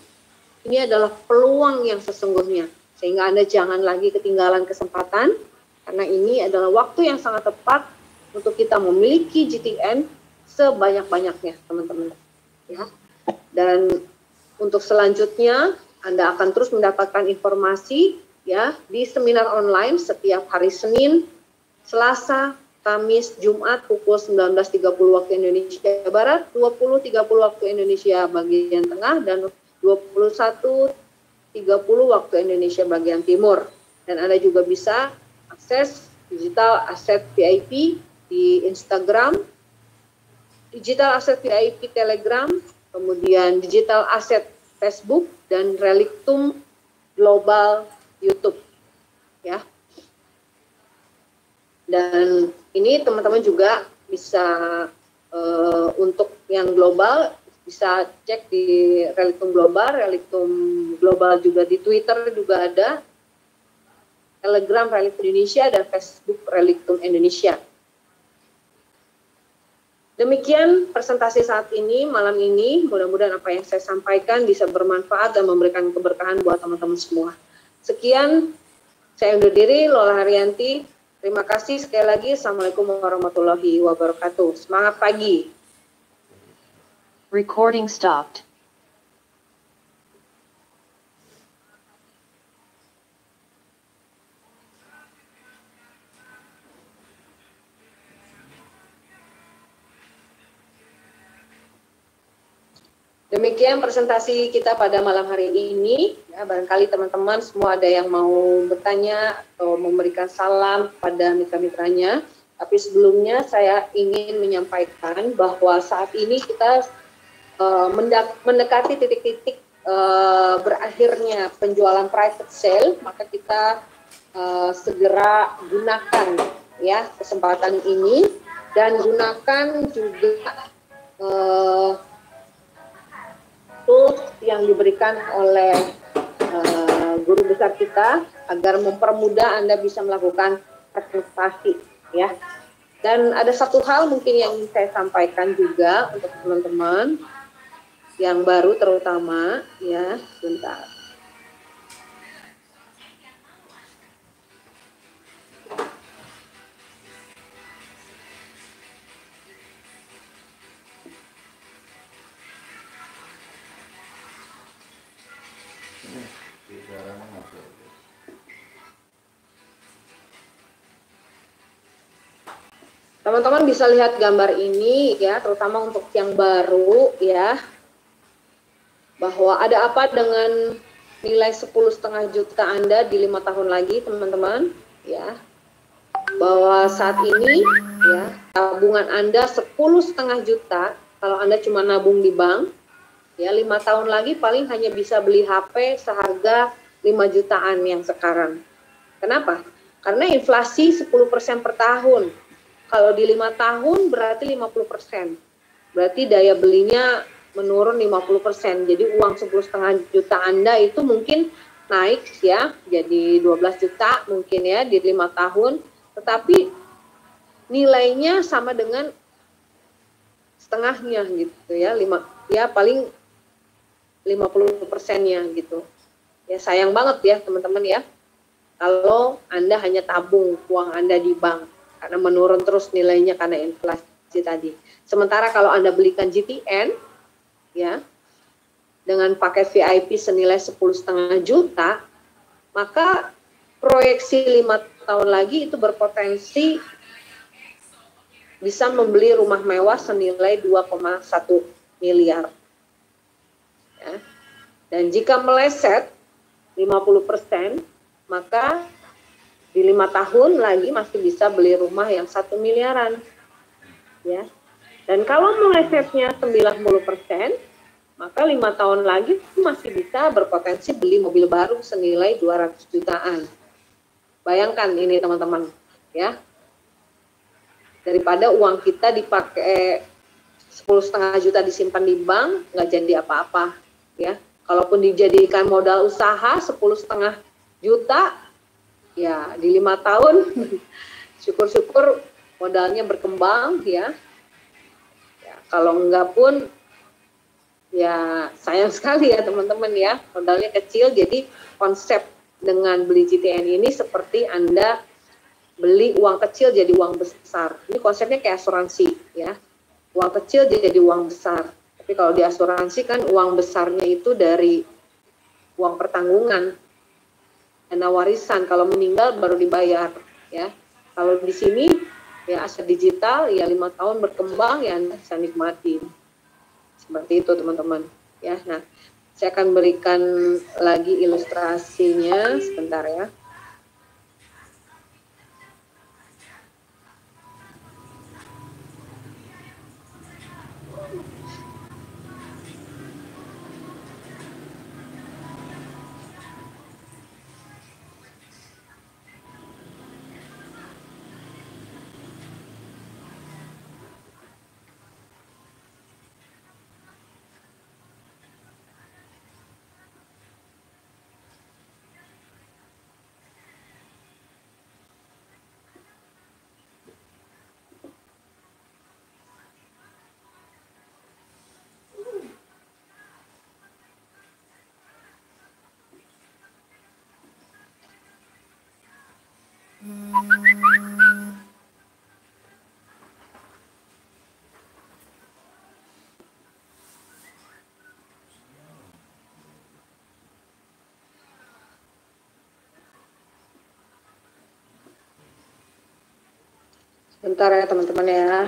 ini adalah peluang yang sesungguhnya, sehingga Anda jangan lagi ketinggalan kesempatan, karena ini adalah waktu yang sangat tepat untuk kita memiliki GTN sebanyak-banyaknya, teman-teman, ya. Dan untuk selanjutnya Anda akan terus mendapatkan informasi, ya, di seminar online setiap hari Senin, Selasa, Kamis, Jumat pukul 19.30 waktu Indonesia Barat, 20.30 waktu Indonesia bagian tengah, dan 21.30 waktu Indonesia bagian timur. Dan Anda juga bisa akses digital aset VIP di Instagram, digital aset VIP Telegram, kemudian digital aset Facebook, dan Reliktum Global YouTube, ya. Dan ini teman-teman juga bisa untuk yang global bisa cek di Reliktum Global juga di Twitter juga ada, Telegram Reliktum Indonesia, dan Facebook Reliktum Indonesia. Demikian presentasi saat ini, malam ini. Mudah-mudahan apa yang saya sampaikan bisa bermanfaat dan memberikan keberkahan buat teman-teman semua. Sekian, saya undur diri, Lola Haryanti. Terima kasih sekali lagi. Assalamualaikum warahmatullahi wabarakatuh. Semangat pagi. Recording stopped. Demikian presentasi kita pada malam hari ini. Ya, barangkali teman-teman semua ada yang mau bertanya atau memberikan salam pada mitra-mitranya. Tapi sebelumnya saya ingin menyampaikan bahwa saat ini kita mendekati titik-titik berakhirnya penjualan private sale, maka kita segera gunakan, ya, kesempatan ini, dan gunakan juga tools yang diberikan oleh guru besar kita agar mempermudah Anda bisa melakukan presentasi, ya. Dan ada satu hal mungkin yang ingin saya sampaikan juga untuk teman-teman yang baru terutama, ya, sebentar. Teman-teman bisa lihat gambar ini ya, terutama untuk yang baru ya, bahwa ada apa dengan nilai 10,5 juta Anda di 5 tahun lagi, teman-teman ya. Bahwa saat ini ya, tabungan Anda 10,5 juta, kalau Anda cuma nabung di bank ya, 5 tahun lagi paling hanya bisa beli HP seharga 5 jutaan yang sekarang. Kenapa? Karena inflasi 10% per tahun. Kalau di 5 tahun berarti 50%. Berarti daya belinya menurun 50%. Jadi uang 10,5 juta Anda itu mungkin naik ya, jadi 12 juta mungkin ya di 5 tahun. Tetapi nilainya sama dengan setengahnya gitu ya, paling 50%-nya gitu. Ya sayang banget ya teman-teman ya, kalau Anda hanya tabung uang Anda di bank, karena menurun terus nilainya karena inflasi tadi. Sementara kalau Anda belikan GTN, ya, dengan paket VIP senilai 10,5 juta, maka proyeksi 5 tahun lagi itu berpotensi bisa membeli rumah mewah senilai 2,1 miliar. Ya. Dan jika meleset 50%, maka di 5 tahun lagi masih bisa beli rumah yang 1 miliaran. Ya. Dan kalau melesetnya 90%, maka 5 tahun lagi masih bisa berpotensi beli mobil baru senilai 200 jutaan. Bayangkan ini teman-teman, ya. Daripada uang kita dipakai 10,5 juta disimpan di bank, nggak jadi apa-apa, ya. Kalaupun dijadikan modal usaha 10,5 juta, ya di 5 tahun syukur-syukur modalnya berkembang ya. Ya kalau enggak pun ya sayang sekali ya teman-teman ya, modalnya kecil. Jadi konsep dengan beli GTN ini seperti Anda beli uang kecil jadi uang besar. Ini konsepnya kayak asuransi ya, uang kecil jadi uang besar. Tapi kalau di asuransi kan uang besarnya itu dari uang pertanggungan, dana warisan, kalau meninggal baru dibayar ya. Kalau di sini ya aset digital ya 5 tahun berkembang ya Anda bisa nikmati. Seperti itu teman-teman ya. Nah, saya akan berikan lagi ilustrasinya sebentar ya. Bentar ya teman-teman ya.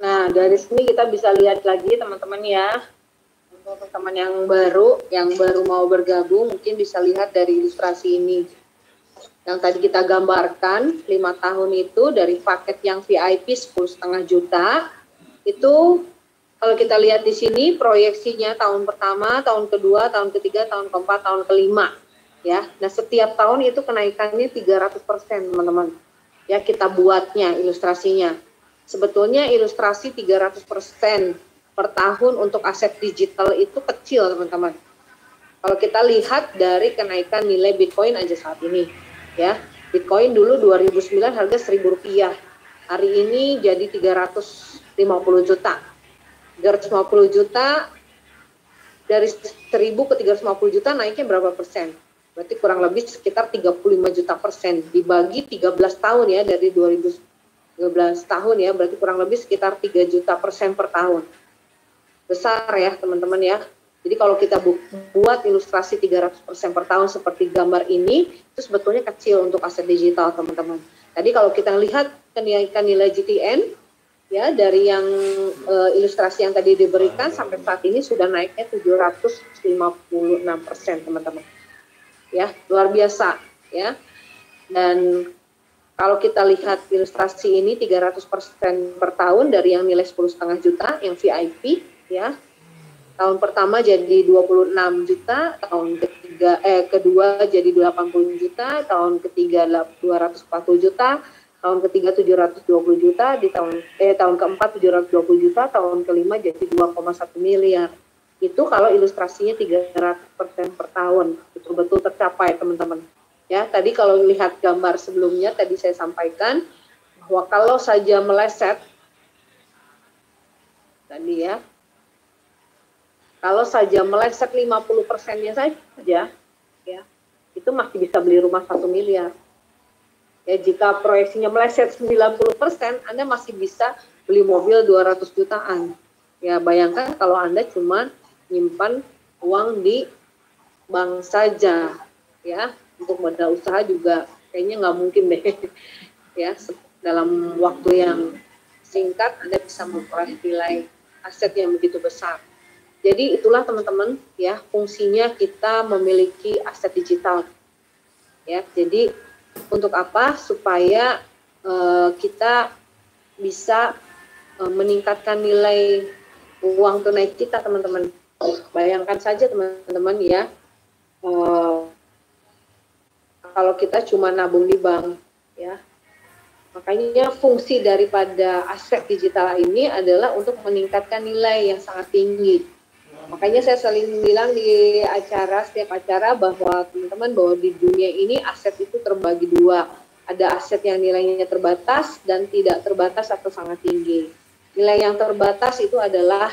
Nah, dari sini kita bisa lihat lagi teman-teman ya, teman-teman yang baru mau bergabung mungkin bisa lihat dari ilustrasi ini. Yang tadi kita gambarkan 5 tahun itu dari paket yang VIP 10,5 juta itu kalau kita lihat di sini proyeksinya tahun pertama, tahun kedua, tahun ketiga, tahun keempat, tahun kelima ya. Nah, setiap tahun itu kenaikannya 300% teman-teman. Ya, kita buatnya ilustrasinya. Sebetulnya ilustrasi 300% per tahun untuk aset digital itu kecil teman-teman. Kalau kita lihat dari kenaikan nilai Bitcoin aja saat ini ya. Bitcoin dulu 2009 harga Rp1.000. Hari ini jadi 350 juta. 350 juta dari 1.000 ke 350 juta naiknya berapa persen? Berarti kurang lebih sekitar 35 juta persen. Dibagi 13 tahun ya, dari 2013 tahun ya, berarti kurang lebih sekitar 3 juta persen per tahun. Besar ya teman-teman ya. Jadi kalau kita buat ilustrasi 300% per tahun seperti gambar ini, itu sebetulnya kecil untuk aset digital teman-teman. Tadi kalau kita lihat kenaikan nilai GTN, ya dari yang ilustrasi yang tadi diberikan sampai saat ini sudah naiknya 756% teman-teman. Ya, luar biasa ya. Dan kalau kita lihat ilustrasi ini 300% per tahun dari yang nilai 10,5 juta yang VIP ya. Tahun pertama jadi 26 juta, tahun kedua jadi 80 juta, tahun ketiga 240 juta, tahun ketiga 720 juta, di tahun keempat 720 juta, tahun kelima jadi 2,1 miliar. Itu kalau ilustrasinya 300% per tahun, betul-betul tercapai teman-teman. Ya, tadi kalau lihat gambar sebelumnya tadi saya sampaikan bahwa kalau saja meleset tadi ya, kalau saja meleset 50%-nya saja, ya, itu masih bisa beli rumah 1 miliar. Ya, jika proyeksinya meleset 90%, Anda masih bisa beli mobil 200 jutaan. Ya, bayangkan kalau Anda cuma nyimpan uang di bank saja, ya, untuk modal usaha juga kayaknya nggak mungkin deh. Ya, dalam waktu yang singkat Anda bisa memperoleh nilai aset yang begitu besar. Jadi itulah teman-teman ya fungsinya kita memiliki aset digital. Ya, jadi untuk apa? Supaya kita bisa meningkatkan nilai uang tunai kita teman-teman. Bayangkan saja teman-teman ya, kalau kita cuma nabung di bank ya. Makanya fungsi daripada aset digital ini adalah untuk meningkatkan nilai yang sangat tinggi. Makanya saya sering bilang di setiap acara bahwa teman-teman bahwa di dunia ini aset itu terbagi dua. Ada aset yang nilainya terbatas dan tidak terbatas atau sangat tinggi. Nilai yang terbatas itu adalah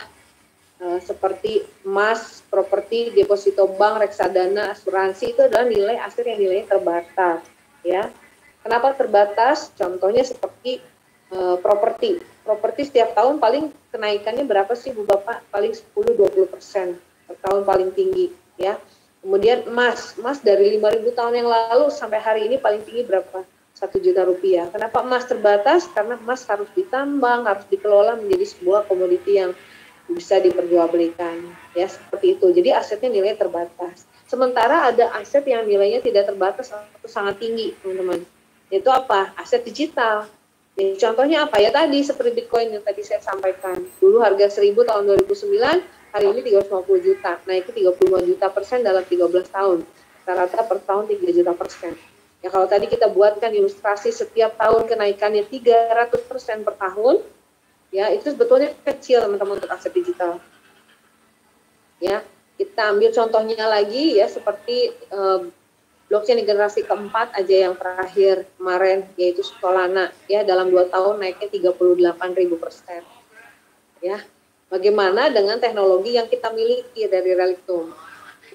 seperti emas, properti, deposito bank, reksadana, asuransi, itu adalah nilai aset yang nilainya terbatas. Ya, kenapa terbatas? Contohnya seperti properti. Properti setiap tahun paling kenaikannya berapa sih Bu Bapak? Paling 10-20% per tahun paling tinggi ya. Kemudian emas dari 5.000 tahun yang lalu sampai hari ini paling tinggi berapa? 1 juta rupiah. Kenapa emas terbatas? Karena emas harus ditambang, harus dikelola menjadi sebuah komoditi yang bisa diperjualbelikan ya, seperti itu. Jadi asetnya nilai terbatas. Sementara ada aset yang nilainya tidak terbatas atau sangat tinggi teman-teman. Itu apa? Aset digital. Jadi, contohnya apa ya tadi seperti Bitcoin yang tadi saya sampaikan. Dulu harga 1.000 tahun 2009, hari ini 350 juta, naik ke 35 juta persen dalam 13 tahun. Rata-rata per tahun 3 juta persen. Ya kalau tadi kita buatkan ilustrasi setiap tahun kenaikannya 300% per tahun, ya itu sebetulnya kecil teman-teman untuk aset digital. Ya, kita ambil contohnya lagi ya seperti blockchain generasi keempat aja yang terakhir kemarin yaitu Solana ya dalam 2 tahun naiknya 38.000%. Ya, bagaimana dengan teknologi yang kita miliki dari Reliktum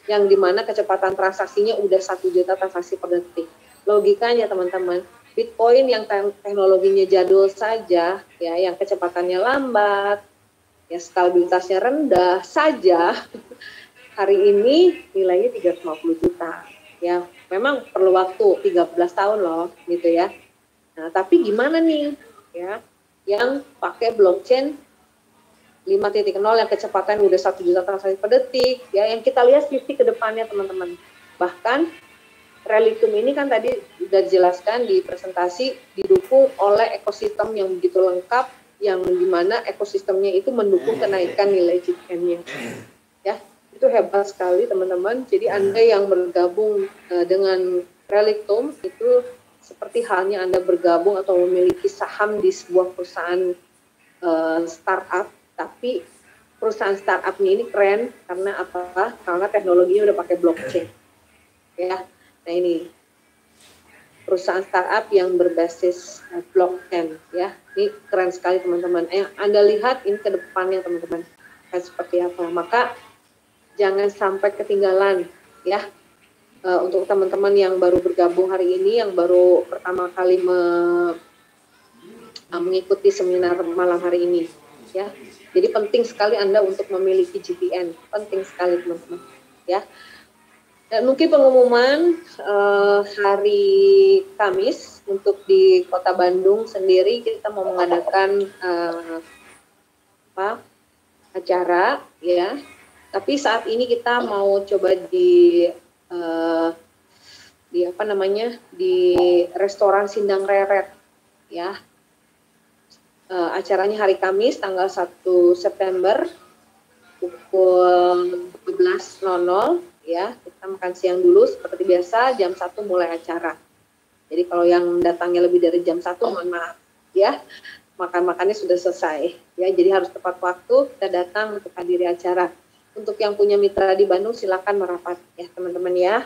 yang dimana kecepatan transaksinya udah 1 juta transaksi per detik. Logikanya teman-teman, Bitcoin yang teknologinya jadul saja ya yang kecepatannya lambat, ya stabilitasnya rendah saja hari ini nilainya 350 juta. Ya, memang perlu waktu 13 tahun loh, gitu ya. Nah, tapi gimana nih, ya, yang pakai blockchain 5.0 yang kecepatan udah 1 juta transaksi per detik, ya, yang kita lihat visi ke depannya teman-teman. Bahkan Relitum ini kan tadi sudah dijelaskan di presentasi, didukung oleh ekosistem yang begitu lengkap, yang dimana ekosistemnya itu mendukung kenaikan nilai GPM-nya. Ya, itu hebat sekali teman-teman. Jadi Anda yang bergabung dengan Relitum itu seperti halnya Anda bergabung atau memiliki saham di sebuah perusahaan startup, tapi perusahaan startup ini keren karena apa? Karena teknologinya udah pakai blockchain. Ya, nah ini perusahaan startup yang berbasis blockchain, ya, ini keren sekali teman-teman. Anda lihat ini ke depannya teman-teman, kan seperti apa. Maka jangan sampai ketinggalan, ya, untuk teman-teman yang baru bergabung hari ini, yang baru pertama kali mengikuti seminar malam hari ini, ya. Jadi penting sekali Anda untuk memiliki GPN, penting sekali teman-teman, ya. Dan mungkin pengumuman hari Kamis untuk di Kota Bandung sendiri kita mau mengadakan acara, ya. Tapi saat ini kita mau coba di restoran Sindang Reret, ya. Acaranya hari Kamis tanggal 1 September pukul 12.00, ya. Kita makan siang dulu seperti biasa, jam 1 mulai acara. Jadi kalau yang datangnya lebih dari jam 1, mohon maaf, ya. Makan-makannya sudah selesai, ya. Jadi harus tepat waktu kita datang untuk hadiri acara. Untuk yang punya mitra di Bandung silakan merapat, ya teman-teman, ya.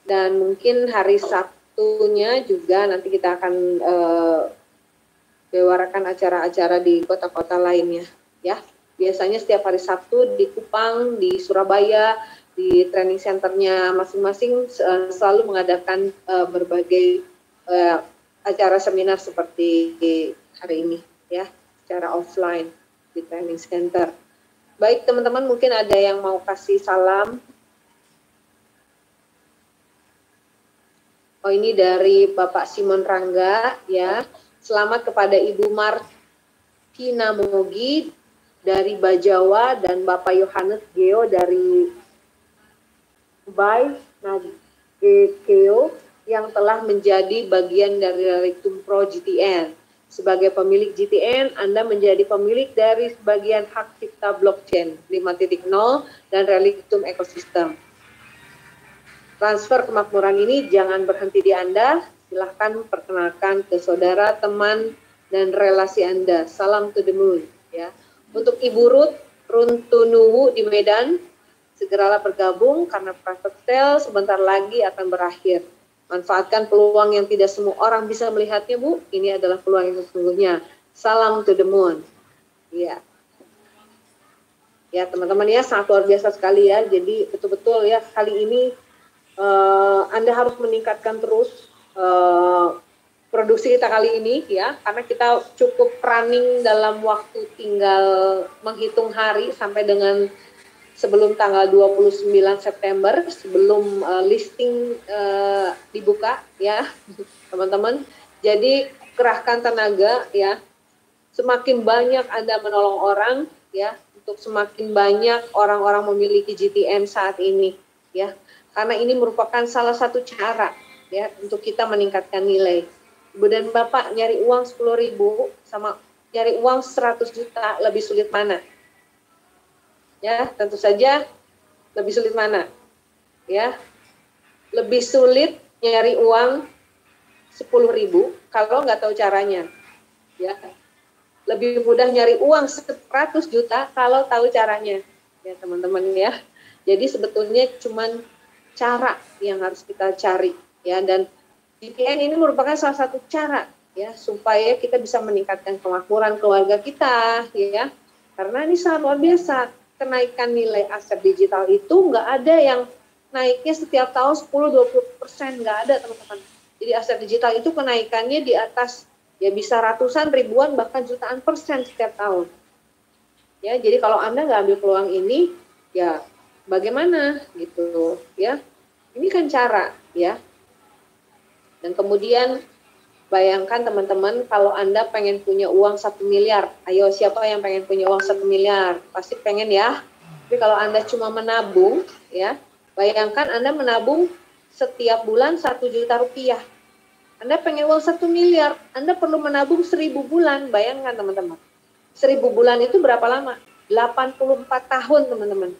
Dan mungkin hari Sabtunya juga nanti kita akan bewarakan acara-acara di kota-kota lainnya, ya. Biasanya setiap hari Sabtu di Kupang, di Surabaya, di training centernya masing-masing selalu mengadakan berbagai acara seminar seperti hari ini, ya, secara offline di training center. Baik teman-teman, mungkin ada yang mau kasih salam. Oh, ini dari Bapak Simon Rangga, ya. Selamat kepada Ibu Martina Mogi dari Bajawa dan Bapak Yohanes Geo dari Dubai Nagekeo yang telah menjadi bagian dari Relitum Pro GTN. Sebagai pemilik GTN, Anda menjadi pemilik dari sebagian hak cipta blockchain 5.0 dan Relitum ekosistem. Transfer kemakmuran ini jangan berhenti di Anda. Silahkan perkenalkan ke saudara, teman, dan relasi Anda. Salam to the moon, ya. Untuk Ibu Ruth Runtunuwu di Medan, segeralah bergabung karena private sale sebentar lagi akan berakhir. Manfaatkan peluang yang tidak semua orang bisa melihatnya, Bu. Ini adalah peluang yang sesungguhnya. Salam to the moon. Ya. Ya, teman-teman, ya, sangat luar biasa sekali, ya. Jadi betul-betul, ya, kali ini Anda harus meningkatkan terus produksi kita kali ini, ya, karena kita cukup running dalam waktu tinggal menghitung hari sampai dengan sebelum tanggal 29 September, sebelum listing dibuka, ya, teman-teman. Jadi kerahkan tenaga, ya, semakin banyak Anda menolong orang, ya, untuk semakin banyak orang-orang memiliki GTN saat ini, ya, karena ini merupakan salah satu cara, ya, untuk kita meningkatkan nilai. Ibu dan Bapak nyari uang 10.000 sama nyari uang 100 juta lebih sulit mana? Ya, tentu saja lebih sulit mana? Ya, lebih sulit nyari uang 10.000 kalau nggak tahu caranya. Ya, lebih mudah nyari uang 100 juta kalau tahu caranya. Ya, teman-teman, ya. Jadi sebetulnya cuman cara yang harus kita cari, ya, dan GPN ini merupakan salah satu cara, ya, supaya kita bisa meningkatkan kemakmuran keluarga kita, ya, karena ini sangat luar biasa. Kenaikan nilai aset digital itu nggak ada yang naiknya setiap tahun 10-20%, nggak ada, teman-teman. Jadi aset digital itu kenaikannya di atas, ya, bisa ratusan, ribuan, bahkan jutaan persen setiap tahun. Ya, jadi kalau Anda nggak ambil peluang ini, ya bagaimana gitu, ya. Ini kan cara, ya. Dan kemudian Bayangkan teman-teman kalau Anda pengen punya uang 1 miliar. Ayo siapa yang pengen punya uang 1 miliar? Pasti pengen ya. Tapi kalau Anda cuma menabung ya, bayangkan Anda menabung setiap bulan 1 juta rupiah. Anda pengen uang 1 miliar, Anda perlu menabung 1000 bulan. Bayangkan teman-teman. 1000 bulan itu berapa lama? 84 tahun teman-teman.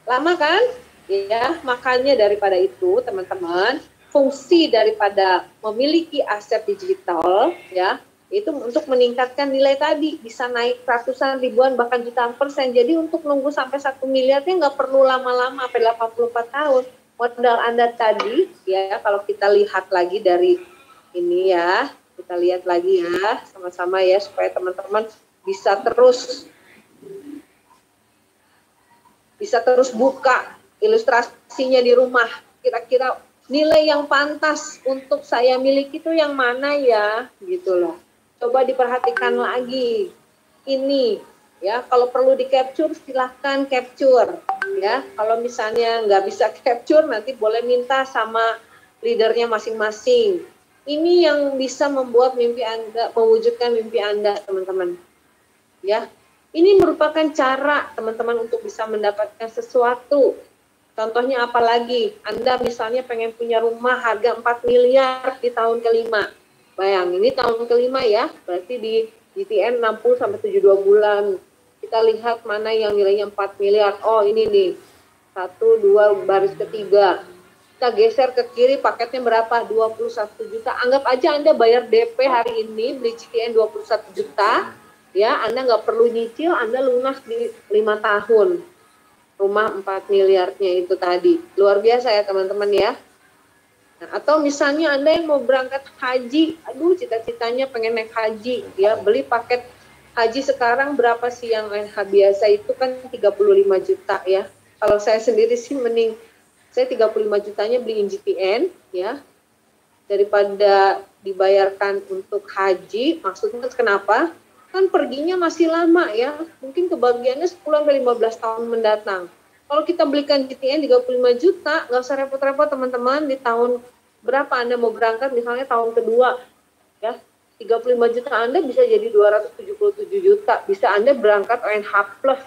Lama kan? Ya, makanya daripada itu teman-teman, fungsi daripada memiliki aset digital ya, itu untuk meningkatkan nilai tadi, bisa naik ratusan ribuan bahkan jutaan persen. Jadi untuk nunggu sampai 1 miliarnya nggak perlu lama-lama sampai 84 tahun. Modal Anda tadi ya, kalau kita lihat lagi dari ini ya, kita lihat lagi ya sama-sama ya supaya teman-teman bisa terus buka ilustrasinya di rumah. Kira-kira nilai yang pantas untuk saya miliki itu yang mana ya, gitu loh. Coba diperhatikan lagi. Ini ya, kalau perlu di capture silahkan capture ya. Kalau misalnya nggak bisa capture nanti boleh minta sama leadernya masing-masing. Ini yang bisa membuat mimpi Anda, mewujudkan mimpi Anda, teman-teman. Ya, ini merupakan cara teman-teman untuk bisa mendapatkan sesuatu. Contohnya apalagi, Anda misalnya pengen punya rumah harga 4 miliar di tahun kelima. Bayang, ini tahun kelima ya, berarti di GTN 60 sampai 72 bulan. Kita lihat mana yang nilainya 4 miliar. Oh, ini nih. 1, 2, baris ketiga. Kita geser ke kiri, paketnya berapa? 21 juta. Anggap aja Anda bayar DP hari ini, beli GTN 21 juta. Ya, Anda nggak perlu nyicil, Anda lunas di 5 tahun. Rumah 4 miliarnya itu tadi. Luar biasa ya teman-teman ya. Nah, atau misalnya Anda yang mau berangkat haji, aduh cita-citanya pengen naik haji, ya beli paket haji sekarang berapa sih yang NH biasa itu kan 35 juta ya. Kalau saya sendiri sih mending, saya 35 jutanya beliin GTN ya, daripada dibayarkan untuk haji. Maksudnya kenapa? Kan perginya masih lama ya, mungkin kebagiannya 10-15 tahun mendatang. Kalau kita belikan GTN 35 juta, nggak usah repot-repot teman-teman, di tahun berapa Anda mau berangkat, misalnya tahun kedua, ya 35 juta Anda bisa jadi 277 juta, bisa Anda berangkat ONH plus,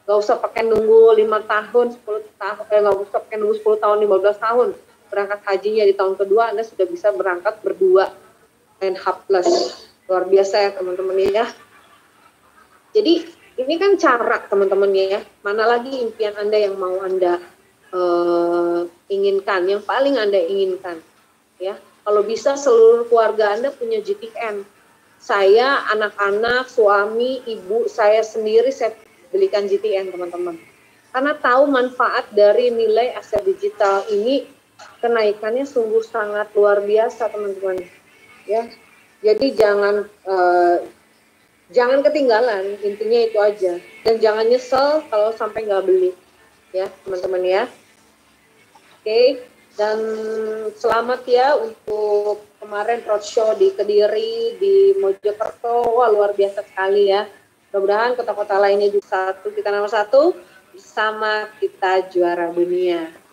nggak usah pakai nunggu 5 tahun, 10 tahun, nggak usah pakai nunggu 10 tahun, 15 tahun, berangkat hajinya di tahun kedua Anda sudah bisa berangkat berdua ONH plus. Luar biasa ya teman-teman ya. Jadi ini kan cara teman-teman ya. Mana lagi impian Anda yang mau Anda inginkan, yang paling Anda inginkan ya. Kalau bisa seluruh keluarga Anda punya GTN. Saya, anak-anak, suami, ibu, saya sendiri saya belikan GTN teman-teman. Karena tahu manfaat dari nilai aset digital ini, kenaikannya sungguh sangat luar biasa teman-teman ya. Jadi jangan ketinggalan, intinya itu aja. Dan jangan nyesel kalau sampai nggak beli, ya teman-teman ya. Oke, dan selamat ya untuk kemarin roadshow di Kediri, di Mojokerto, wah luar biasa sekali ya. Mudah-mudahan kota-kota lainnya juga kita nomor 1, bersama kita juara dunia.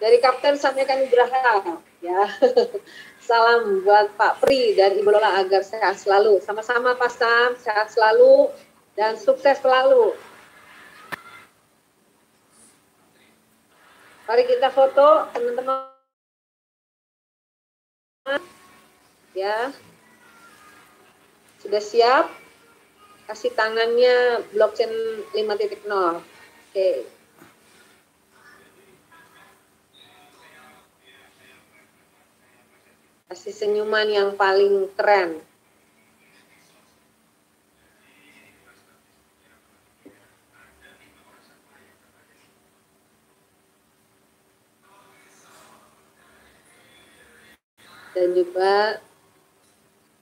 Dari Kapten sampaikan Nugraha ya. Salam buat Pak Pri dan Ibu Lola agar sehat selalu. Sama-sama Pak Sam, sehat selalu dan sukses selalu. Mari kita foto teman-teman. Ya. Sudah siap? Kasih tangannya blockchain 5.0. Oke. Kasih senyuman yang paling keren. Dan juga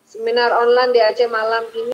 seminar online di Aceh malam ini